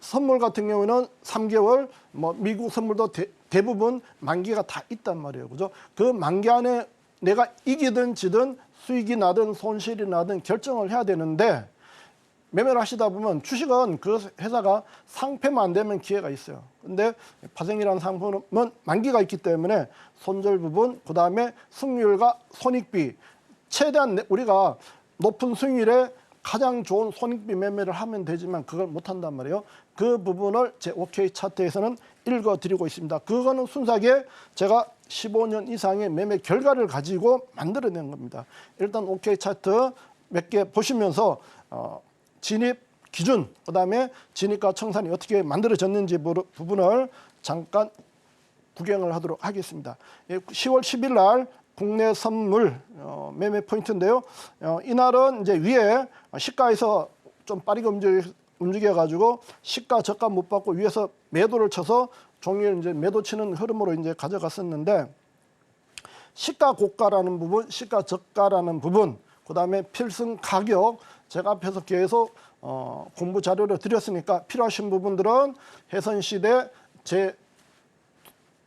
선물 같은 경우는 3개월, 뭐 미국 선물도 대부분 만기가 다 있단 말이에요, 그죠? 그 만기 안에 내가 이기든 지든 수익이 나든 손실이 나든 결정을 해야 되는데, 매매를 하시다 보면 주식은 그 회사가 상폐만 안 되면 기회가 있어요. 근데 파생이라는 상품은 만기가 있기 때문에 손절 부분, 그 다음에 승률과 손익비, 최대한 우리가 높은 수익률에 가장 좋은 손익비 매매를 하면 되지만 그걸 못한단 말이에요. 그 부분을 제 OK 차트에서는 읽어드리고 있습니다. 그거는 순수하게 제가 15년 이상의 매매 결과를 가지고 만들어낸 겁니다. 일단 OK 차트 몇 개 보시면서 진입 기준, 그다음에 진입과 청산이 어떻게 만들어졌는지 부분을 잠깐 구경을 하도록 하겠습니다. 10월 10일 날 국내 선물 매매 포인트인데요. 이날은 이제 위에 시가에서 좀 빠르게 움직여가지고 시가 저가 못 받고 위에서 매도를 쳐서 종일 이제 매도 치는 흐름으로 이제 가져갔었는데, 시가 고가라는 부분, 시가 저가라는 부분, 그다음에 필승 가격, 제가 앞에서 계속 공부 자료를 드렸으니까 필요하신 부분들은 해선시대 제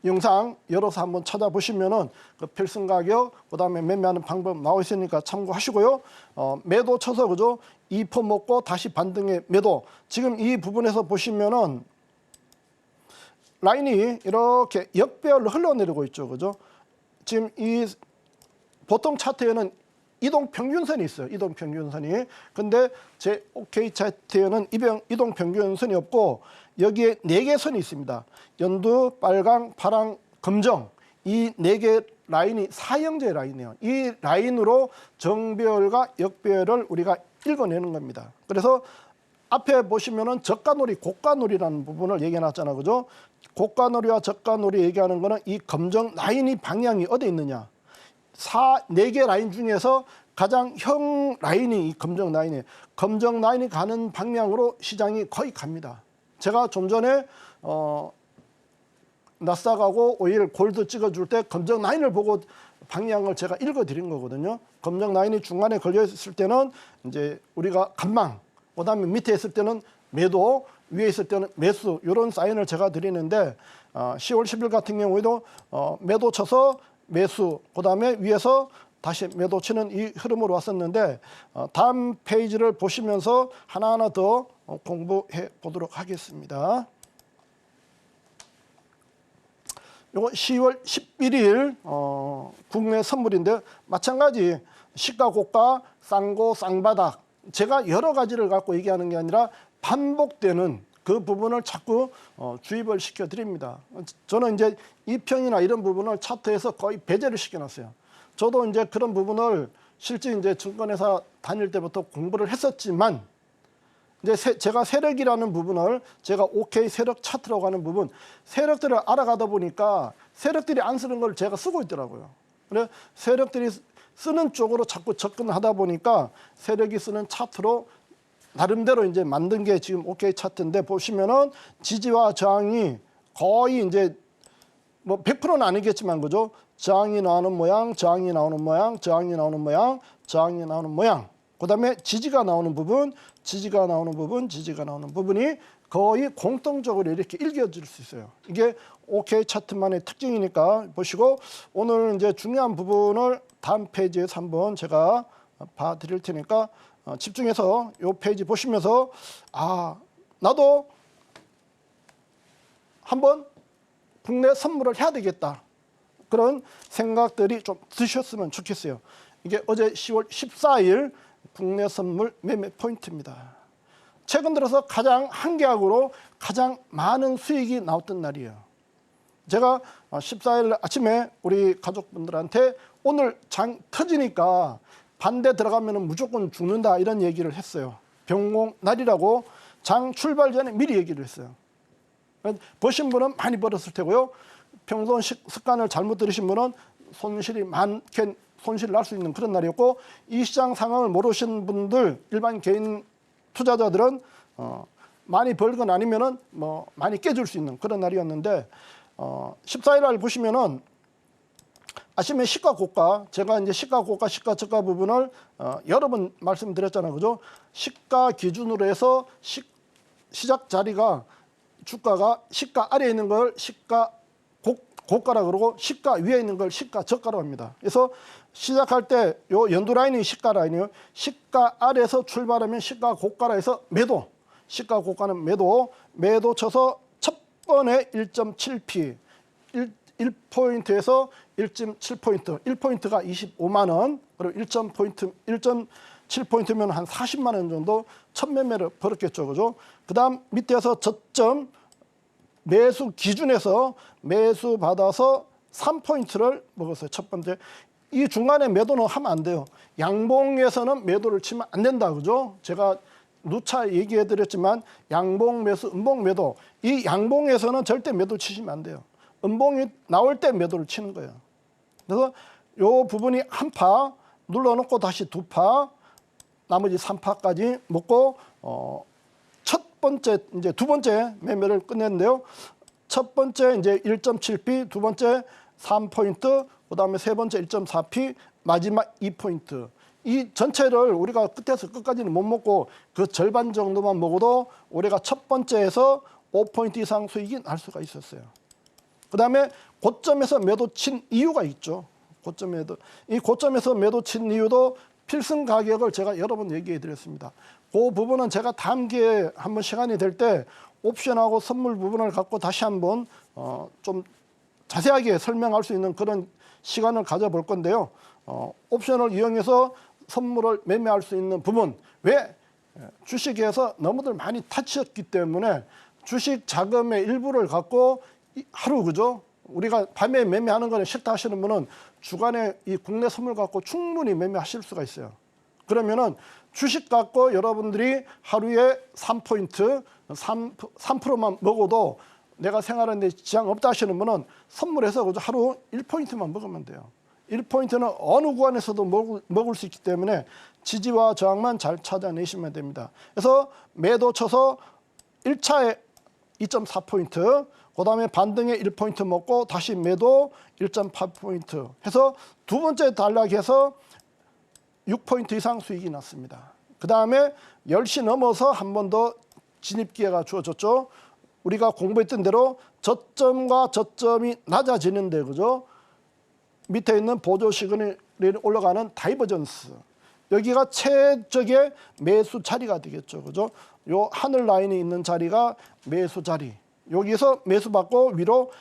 영상 열어서 한번 찾아보시면은 그 필승 가격, 그다음에 매매하는 방법 나와 있으니까 참고하시고요. 매도 쳐서, 그죠? 2% 먹고 다시 반등의 매도. 지금 이 부분에서 보시면은 라인이 이렇게 역배열로 흘러내리고 있죠, 그죠? 지금 이 보통 차트에는 이동 평균선이 있어요. 이동 평균선이. 근데 제 OK 차트에는 이동 평균선이 없고 여기에 4개 선이 있습니다. 연두, 빨강, 파랑, 검정. 이 4개 라인이 사형제 라인이에요. 이 라인으로 정배열과 역배열을 우리가 읽어내는 겁니다. 그래서 앞에 보시면은 저가놀이, 고가놀이라는 부분을 얘기해 놨잖아. 그죠? 고가놀이와 저가놀이 얘기하는 거는 이 검정 라인이 방향이 어디에 있느냐. 4개 라인 중에서 가장 형 라인이 이 검정 라인이에요. 검정 라인이 가는 방향으로 시장이 거의 갑니다. 제가 좀 전에 나스닥하고 오일 골드 찍어줄 때 검정 라인을 보고 방향을 제가 읽어드린 거거든요. 검정 라인이 중간에 걸려 있을 때는 이제 우리가 간망, 그다음에 밑에 있을 때는 매도, 위에 있을 때는 매수, 이런 사인을 제가 드리는데 10월 10일 같은 경우에도 매도 쳐서 매수, 그다음에 위에서 다시 매도 치는 이 흐름으로 왔었는데 다음 페이지를 보시면서 하나하나 더 공부해 보도록 하겠습니다. 요거 10월 11일 국내 선물인데 마찬가지 시가 고가 쌍고 쌍바닥, 제가 여러 가지를 갖고 얘기하는 게 아니라 반복되는 그 부분을 자꾸 주입을 시켜 드립니다. 저는 이제 이평이나 이런 부분을 차트에서 거의 배제를 시켜 놨어요. 저도 이제 그런 부분을 실제 이제 증권회사 다닐 때부터 공부를 했었지만 이제 제가 세력이라는 부분을 제가 OK 세력 차트라고 하는 부분, 세력들을 알아가다 보니까 세력들이 안 쓰는 걸 제가 쓰고 있더라고요. 그래서 세력들이 쓰는 쪽으로 자꾸 접근하다 보니까 세력이 쓰는 차트로 나름대로 이제 만든 게 지금 OK 차트인데 보시면은 지지와 저항이 거의 이제 뭐 100%는 아니겠지만 그죠? 저항이 나오는 모양, 저항이 나오는 모양, 저항이 나오는 모양, 저항이 나오는 모양. 그다음에 지지가 나오는 부분, 지지가 나오는 부분, 지지가 나오는 부분이 거의 공통적으로 이렇게 읽혀질 수 있어요. 이게 OK 차트만의 특징이니까 보시고 오늘 이제 중요한 부분을 다음 페이지에서 한번 제가 봐드릴 테니까 집중해서 이 페이지 보시면서 나도 한번 국내 선물을 해야 되겠다. 그런 생각들이 좀 드셨으면 좋겠어요. 이게 어제 10월 14일 국내 선물 매매 포인트입니다. 최근 들어서 가장 한 계약으로 가장 많은 수익이 나왔던 날이에요. 제가 14일 아침에 우리 가족분들한테 오늘 장 터지니까 반대 들어가면 무조건 죽는다 이런 얘기를 했어요. 병공 날이라고 장 출발 전에 미리 얘기를 했어요. 보신 분은 많이 벌었을 테고요. 평소 습관을 잘못 들으신 분은 손실이 많게 손실을 날 수 있는 그런 날이었고, 이 시장 상황을 모르신 분들, 일반 개인 투자자들은 많이 벌건 아니면은 뭐 많이 깨질 수 있는 그런 날이었는데 14일 날 보시면은 아침에 시가 고가, 제가 이제 시가 고가 시가 저가 부분을 여러 번 말씀드렸잖아요. 그죠? 시가 기준으로 해서 시작 자리가 주가가 시가 아래에 있는 걸 시가 고가라 그러고 시가 위에 있는 걸 시가 저가라고 합니다. 그래서 시작할 때 요 연두 라인이 시가 라인이에요. 시가 아래에서 출발하면 시가 고가라 해서 매도, 시가 고가는 매도 쳐서 첫 번에 1.7p 1포인트에서 1.7포인트 1포인트가 25만 원, 그리고 1.7포인트면 한 40만 원 정도 첫 매매를 벌었겠죠. 그죠? 그 다음 밑에서 저점 매수 기준에서 매수 받아서 3포인트를 먹었어요. 첫 번째. 이 중간에 매도는 하면 안 돼요. 양봉에서는 매도를 치면 안 된다. 그죠? 제가 누차 얘기해 드렸지만 양봉 매수, 음봉 매도. 이 양봉에서는 절대 매도 치시면 안 돼요. 음봉이 나올 때 매도를 치는 거예요. 그래서 요 부분이 한 파 눌러놓고 다시 두 파, 나머지 3파까지 먹고 첫 번째 이제 두 번째 매매를 끝냈는데요. 첫 번째 이제 1.7p, 두 번째 3포인트, 그다음에 세 번째 1.4p, 마지막 2포인트. 이 전체를 우리가 끝에서 끝까지는 못 먹고 그 절반 정도만 먹어도 우리가 첫 번째에서 5포인트 이상 수익이 날 수가 있었어요. 그다음에 고점에서 매도 친 이유가 있죠. 이 고점에서 매도 친 이유도 필승 가격을 제가 여러 번 얘기해 드렸습니다. 그 부분은 제가 다음 기회에 한번 시간이 될 때 옵션하고 선물 부분을 갖고 다시 한번 좀 자세하게 설명할 수 있는 그런 시간을 가져볼 건데요. 옵션을 이용해서 선물을 매매할 수 있는 부분, 왜 주식에서 너무들 많이 타치했기 때문에 주식 자금의 일부를 갖고 하루 그죠? 우리가 밤에 매매하는 거는 싫다 하시는 분은 주간에 이 국내 선물 갖고 충분히 매매하실 수가 있어요. 그러면은 주식 갖고 여러분들이 하루에 3포인트, 3%만 먹어도 내가 생활하는데 지장 없다 하시는 분은 선물해서 그저 하루 1포인트만 먹으면 돼요. 1포인트는 어느 구간에서도 먹을 수 있기 때문에 지지와 저항만 잘 찾아내시면 됩니다. 그래서 매도 쳐서 1차에 2.4포인트, 그 다음에 반등에 1포인트 먹고 다시 매도 1.8포인트 해서 두 번째 단락에서 6포인트 이상 수익이 났습니다. 그 다음에 10시 넘어서 한 번 더 진입 기회가 주어졌죠. 우리가 공부했던 대로 저점과 저점이 낮아지는데, 그죠? 밑에 있는 보조 시그널이 올라가는 다이버전스. 여기가 최적의 매수 자리가 되겠죠. 그죠? 요 하늘 라인이 있는 자리가 매수 자리. 여기서 매수 받고 위로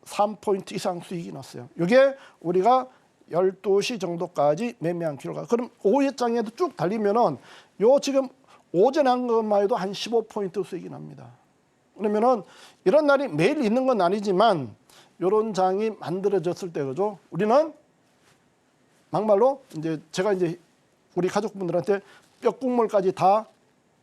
3포인트 이상 수익이 났어요. 이게 우리가 12시 정도까지 매매한 기록가. 그럼 오후장에도 쭉 달리면은 요 지금 오전에 한 것만 해도 한 15포인트 수익이 납니다. 그러면은 이런 날이 매일 있는 건 아니지만 요런 장이 만들어졌을 때, 그죠? 우리는 막말로 이제 제가 이제 우리 가족분들한테 뼈국물까지 다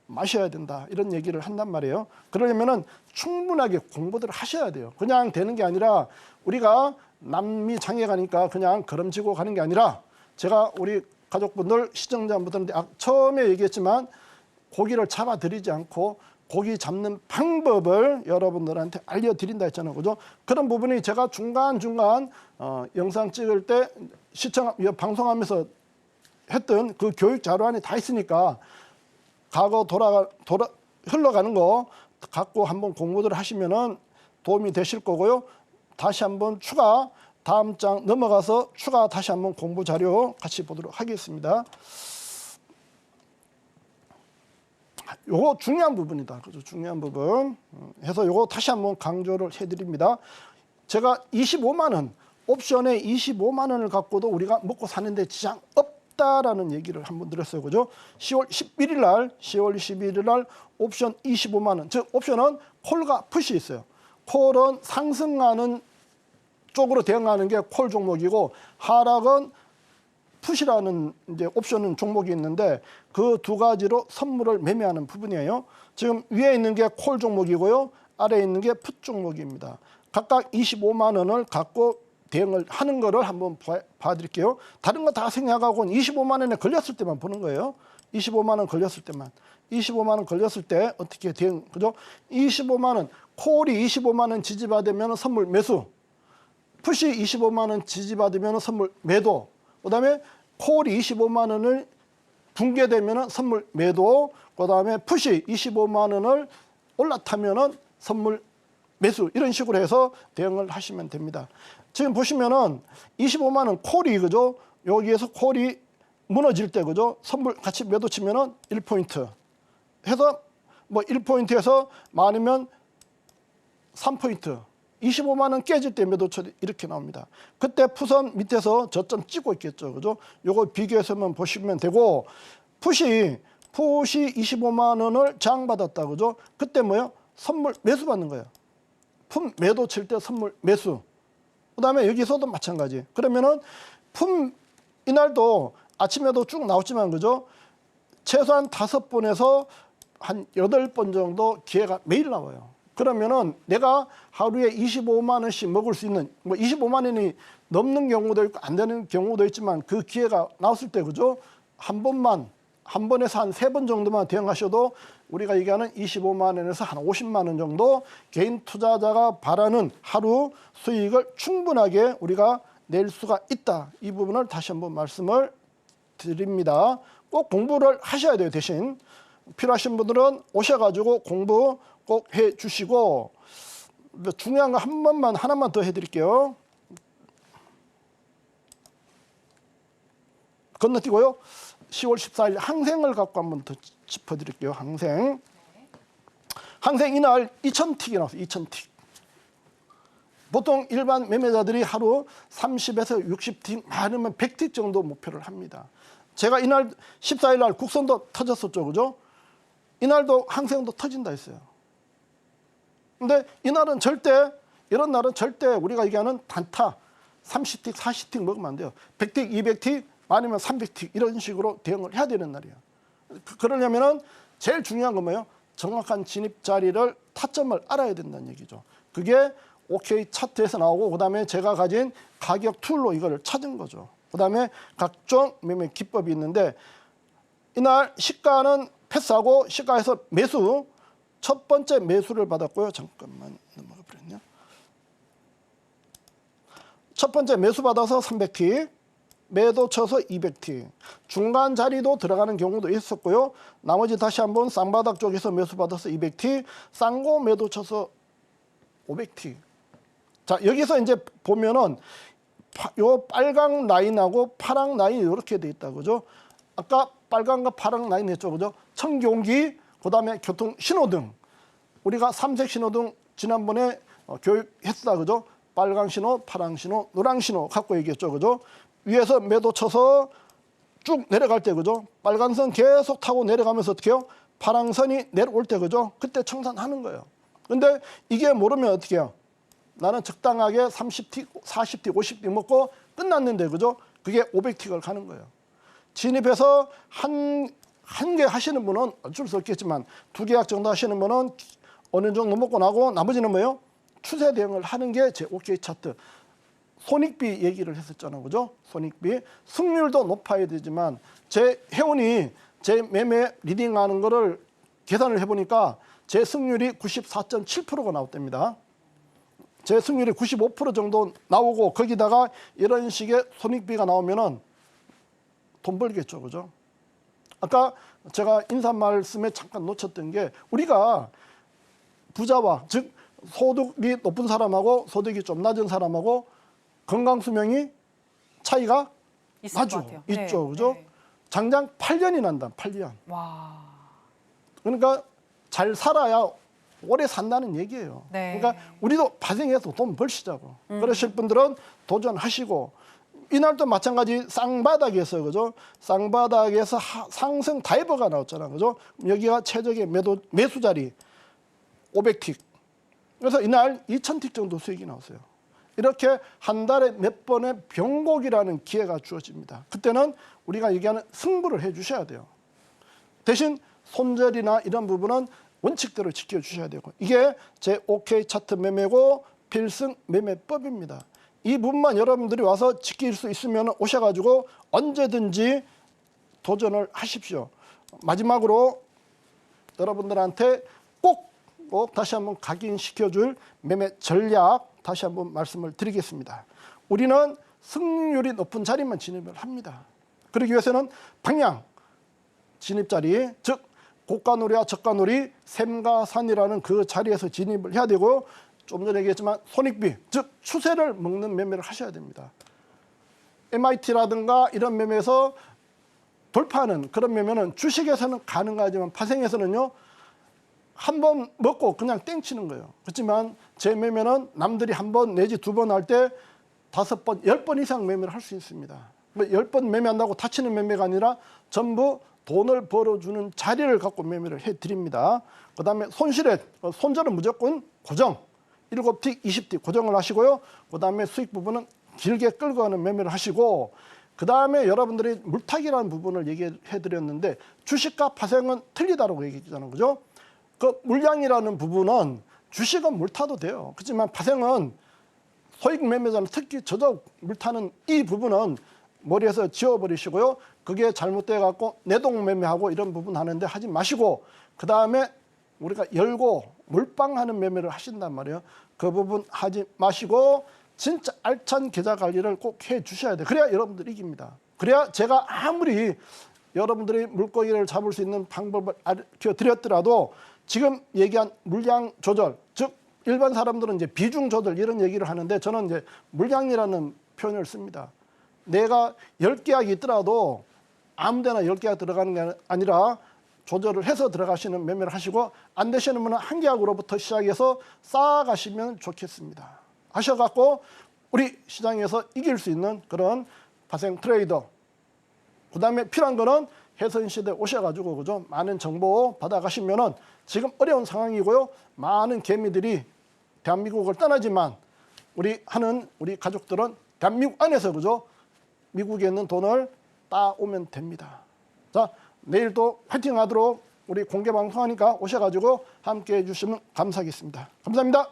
마셔야 된다 이런 얘기를 한단 말이에요. 그러려면은 충분하게 공부들을 하셔야 돼요. 그냥 되는 게 아니라 우리가 남미 장에 가니까 그냥 걸음지고 가는 게 아니라, 제가 우리 가족분들 시청자분들한테 처음에 얘기했지만 고기를 잡아드리지 않고 고기 잡는 방법을 여러분들한테 알려드린다 했잖아요. 그죠? 그런 부분이 제가 중간중간 영상 찍을 때 방송하면서 했던 그 교육 자료 안에 다 있으니까 과거 흘러가는 거 갖고 한번 공부들 하시면은 도움이 되실 거고요. 다시 한번 다음 장 넘어가서 추가 다시 한번 공부 자료 같이 보도록 하겠습니다. 요거 중요한 부분이다. 그죠? 중요한 부분. 해서 요거 다시 한번 강조를 해드립니다. 제가 25만 원, 옵션에 25만 원을 갖고도 우리가 먹고 사는데 지장 없다라는 얘기를 한번 드렸어요. 그죠? 10월 11일 날 옵션 25만 원. 즉, 옵션은 콜과 풋이 있어요. 콜은 상승하는 쪽으로 대응하는 게 콜 종목이고, 하락은 풋이라는 이제 옵션은 종목이 있는데 그 두 가지로 선물을 매매하는 부분이에요. 지금 위에 있는 게 콜 종목이고요. 아래에 있는 게 풋 종목입니다. 각각 25만 원을 갖고 대응을 하는 거를 한번 봐드릴게요. 다른 거 다 생략하고는 25만 원에 걸렸을 때만 보는 거예요. 25만 원 걸렸을 때만. 25만 원 걸렸을 때 어떻게 대응, 그죠? 25만 원, 콜이 25만 원 지지받으면 선물 매수. 풋이 25만 원 지지받으면 선물 매도. 그다음에 콜이 25만 원을 붕괴되면 선물 매도. 그다음에 풋이 25만 원을 올라타면은 선물 매수. 이런 식으로 해서 대응을 하시면 됩니다. 지금 보시면은 25만 원 콜이, 그죠? 여기에서 콜이 무너질 때, 그죠? 선물 같이 매도 치면은 1포인트. 해서 뭐 1포인트에서 많으면 3포인트. 25만 원 깨질 때 매도처리 이렇게 나옵니다. 그때 풋은 밑에서 저점 찍고 있겠죠. 그죠? 요거 비교해서만 보시면 되고, 풋이 25만 원을 저항받았다. 그죠? 그때 뭐요? 선물 매수 받는 거예요. 풋 매도 칠 때 선물 매수. 그다음에 여기서도 마찬가지. 그러면은 풋 이날도 아침에도 쭉 나왔지만, 그죠? 최소한 5번에서 한 8번 정도 기회가 매일 나와요. 그러면은 내가 하루에 25만 원씩 먹을 수 있는, 뭐 25만 원이 넘는 경우도 있고 안 되는 경우도 있지만 그 기회가 나왔을 때, 그죠? 한 번에서 한 3번 정도만 대응하셔도 우리가 얘기하는 25만 원에서 한 50만 원 정도 개인 투자자가 바라는 하루 수익을 충분하게 우리가 낼 수가 있다. 이 부분을 다시 한번 말씀을 드립니다. 꼭 공부를 하셔야 돼요. 대신 필요하신 분들은 오셔가지고 공부 꼭 해주시고, 중요한 거 하나만 더 해드릴게요. 건너뛰고요. 10월 14일 항생을 갖고 한번 더 짚어드릴게요. 항생 이날 2,000틱이 나왔어요. 2,000틱. 보통 일반 매매자들이 하루 30에서 60틱, 많으면 100틱 정도 목표를 합니다. 제가 이날 14일 날 국선도 터졌었죠. 그죠? 이날도 항생도 터진다 했어요. 근데 이날은 절대 이런 날은 절대 우리가 얘기하는 단타 30틱, 40틱 먹으면 안 돼요. 100틱, 200틱, 아니면 300틱 이런 식으로 대응을 해야 되는 날이에요. 그러려면은 제일 중요한 건 뭐예요? 정확한 진입 자리를 타점을 알아야 된다는 얘기죠. 그게 OK 차트에서 나오고 그다음에 제가 가진 가격 툴로 이거를 찾은 거죠. 그다음에 각종 매매 기법이 있는데 이날 시가는 패스하고 시가에서 매수 첫 번째 매수를 받았고요. 잠깐만 넘어가 버렸냐? 첫 번째 매수 받아서 300틱, 매도 쳐서 200틱, 중간 자리도 들어가는 경우도 있었고요. 나머지 다시 한번 쌍바닥 쪽에서 매수 받아서 200틱, 쌍고 매도 쳐서 500틱. 자, 여기서 이제 보면은 요 빨강 라인하고 파랑 라인이 이렇게 돼 있다, 그죠? 아까 빨강과 파랑 라인 했죠, 그죠? 청경기, 그다음에 교통 신호등. 우리가 삼색 신호등 지난번에 교육했다, 그죠? 빨강 신호, 파랑 신호, 노랑 신호 갖고 얘기했죠, 그죠? 위에서 매도 쳐서 쭉 내려갈 때, 그죠? 빨간 선 계속 타고 내려가면서 어떻게 해요? 파랑 선이 내려올 때, 그죠? 그때 청산하는 거예요. 근데 이게 모르면 어떻게 해요? 나는 적당하게 30틱, 40틱, 50틱 먹고 끝났는데, 그죠? 그게 500틱을 가는 거예요. 진입해서 한 개 하시는 분은 어쩔 수 없겠지만 2계약 정도 하시는 분은 어느 정도 먹고 나고 나머지는 뭐예요? 추세 대응을 하는 게 제 OK 차트. 손익비 얘기를 했었잖아요, 그죠? 손익비. 승률도 높아야 되지만 제 회원이 제 매매 리딩하는 거를 계산을 해보니까 제 승률이 94.7%가 나왔답니다. 제 승률이 95% 정도 나오고 거기다가 이런 식의 손익비가 나오면은 돈 벌겠죠, 그죠? 아까 제가 인사 말씀에 잠깐 놓쳤던 게 우리가 부자와 즉 소득이 높은 사람하고 소득이 좀 낮은 사람하고 건강 수명이 차이가 있을 나죠. 것 같아요. 있죠, 네, 그죠? 네. 장장 8년이 난다, 8년. 와. 그러니까 잘 살아야 오래 산다는 얘기예요. 네. 그러니까 우리도 발생해서 돈 벌시자고. 그러실 분들은 도전하시고 이날도 마찬가지 쌍바닥에서, 그죠? 쌍바닥에서 상승 다이버가 나왔잖아, 그죠? 여기가 최적의 매수 자리 500틱. 그래서 이날 2000틱 정도 수익이 나왔어요. 이렇게 한 달에 몇 번의 병곡이라는 기회가 주어집니다. 그때는 우리가 얘기하는 승부를 해 주셔야 돼요. 대신 손절이나 이런 부분은 원칙대로 지켜주셔야 되고, 이게 제 OK 차트 매매고 필승 매매법입니다. 이 부분만 여러분들이 와서 지킬 수 있으면 오셔가지고 언제든지 도전을 하십시오. 마지막으로 여러분들한테 꼭 다시 한번 각인시켜줄 매매 전략 다시 한번 말씀을 드리겠습니다. 우리는 승률이 높은 자리만 진입을 합니다. 그러기 위해서는 방향, 진입자리, 즉 고가놀이와 저가놀이, 샘가산이라는 그 자리에서 진입을 해야 되고, 좀 전에 얘기했지만 손익비, 즉 추세를 먹는 매매를 하셔야 됩니다. MIT라든가 이런 매매에서 돌파하는 그런 매매는 주식에서는 가능하지만 파생에서는요, 한 번 먹고 그냥 땡치는 거예요. 그렇지만 제 매매는 남들이 한 번 내지 두 번 할 때 5번, 10번 이상 매매를 할 수 있습니다. 10번 매매한다고 다치는 매매가 아니라 전부 돈을 벌어주는 자리를 갖고 매매를 해드립니다. 그 다음에 손절은 무조건 고정. 7틱, 20틱 고정을 하시고요. 그 다음에 수익 부분은 길게 끌고 가는 매매를 하시고, 그 다음에 여러분들이 물타기라는 부분을 얘기해 드렸는데 주식과 파생은 틀리다라고 얘기했잖아요, 그죠? 그 물량이라는 부분은 주식은 물타도 돼요. 그렇지만 파생은 소액 매매자는 특히 저적 물타는 이 부분은 머리에서 지워버리시고요. 그게 잘못돼 갖고 내동 매매하고 이런 부분 하는데 하지 마시고, 그 다음에 우리가 열고 몰빵하는 매매를 하신단 말이에요. 그 부분 하지 마시고 진짜 알찬 계좌 관리를 꼭 해 주셔야 돼요. 그래야 여러분들이 이깁니다. 그래야 제가 아무리 여러분들이 물고기를 잡을 수 있는 방법을 알려드렸더라도 지금 얘기한 물량 조절, 즉 일반 사람들은 이제 비중 조절 이런 얘기를 하는데 저는 이제 물량이라는 표현을 씁니다. 내가 10계약이 있더라도 아무 데나 10계약 들어가는 게 아니라 조절을 해서 들어가시는 매매를 하시고, 안 되시는 분은 한 계약으로부터 시작해서 쌓아가시면 좋겠습니다. 하셔갖고 우리 시장에서 이길 수 있는 그런 파생 트레이더, 그 다음에 필요한 거는 해선시대에 오셔가지고, 그죠? 많은 정보 받아가시면은 지금 어려운 상황이고요. 많은 개미들이 대한민국을 떠나지만 우리 가족들은 대한민국 안에서 그죠? 미국에 있는 돈을 따오면 됩니다. 자, 내일도 파이팅 하도록 우리 공개 방송하니까 오셔가지고 함께 해주시면 감사하겠습니다. 감사합니다.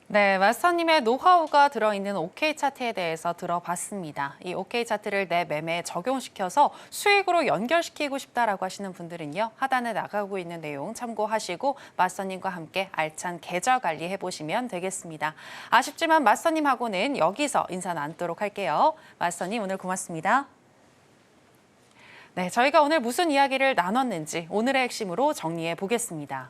네, 마스터님의 노하우가 들어있는 OK 차트에 대해서 들어봤습니다. 이 OK 차트를 내 매매에 적용시켜서 수익으로 연결시키고 싶다라고 하시는 분들은요, 하단에 나가고 있는 내용 참고하시고 마스터님과 함께 알찬 계좌 관리해 보시면 되겠습니다. 아쉽지만 마스터님하고는 여기서 인사 나누도록 할게요. 마스터님 오늘 고맙습니다. 네, 저희가 오늘 무슨 이야기를 나눴는지 오늘의 핵심으로 정리해 보겠습니다.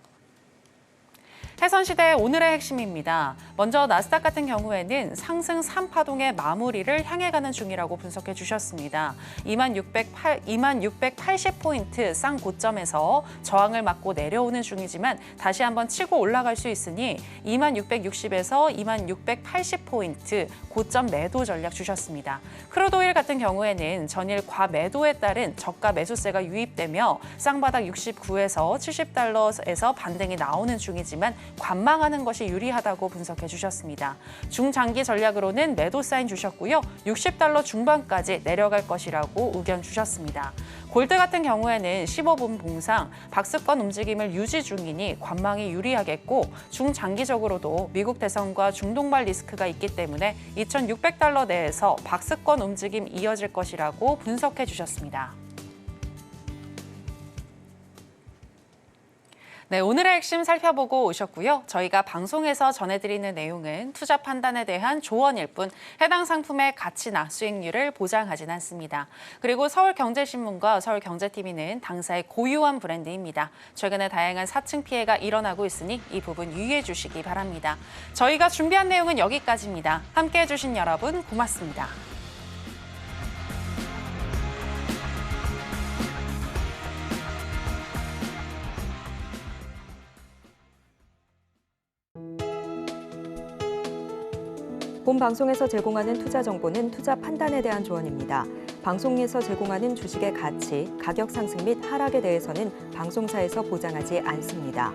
해선시대의 오늘의 핵심입니다. 먼저 나스닥 같은 경우에는 상승 3파동의 마무리를 향해 가는 중이라고 분석해 주셨습니다. 2680포인트 쌍고점에서 저항을 맞고 내려오는 중이지만 다시 한번 치고 올라갈 수 있으니 2660에서 2680포인트 고점 매도 전략 주셨습니다. 크루드오일 같은 경우에는 전일 과매도에 따른 저가 매수세가 유입되며 쌍바닥 69에서 70달러에서 반등이 나오는 중이지만 관망하는 것이 유리하다고 분석해 주셨습니다. 중장기 전략으로는 매도 사인 주셨고요. 60달러 중반까지 내려갈 것이라고 의견 주셨습니다. 골드 같은 경우에는 15분 봉상, 박스권 움직임을 유지 중이니 관망이 유리하겠고 중장기적으로도 미국 대선과 중동발 리스크가 있기 때문에 2,600달러 내에서 박스권 움직임 이어질 것이라고 분석해 주셨습니다. 네, 오늘의 핵심 살펴보고 오셨고요. 저희가 방송에서 전해드리는 내용은 투자 판단에 대한 조언일 뿐 해당 상품의 가치나 수익률을 보장하진 않습니다. 그리고 서울경제신문과 서울경제TV는 당사의 고유한 브랜드입니다. 최근에 다양한 사칭 피해가 일어나고 있으니 이 부분 유의해 주시기 바랍니다. 저희가 준비한 내용은 여기까지입니다. 함께해 주신 여러분 고맙습니다. 본 방송에서 제공하는 투자 정보는 투자 판단에 대한 조언입니다. 방송에서 제공하는 주식의 가치, 가격 상승 및 하락에 대해서는 방송사에서 보장하지 않습니다.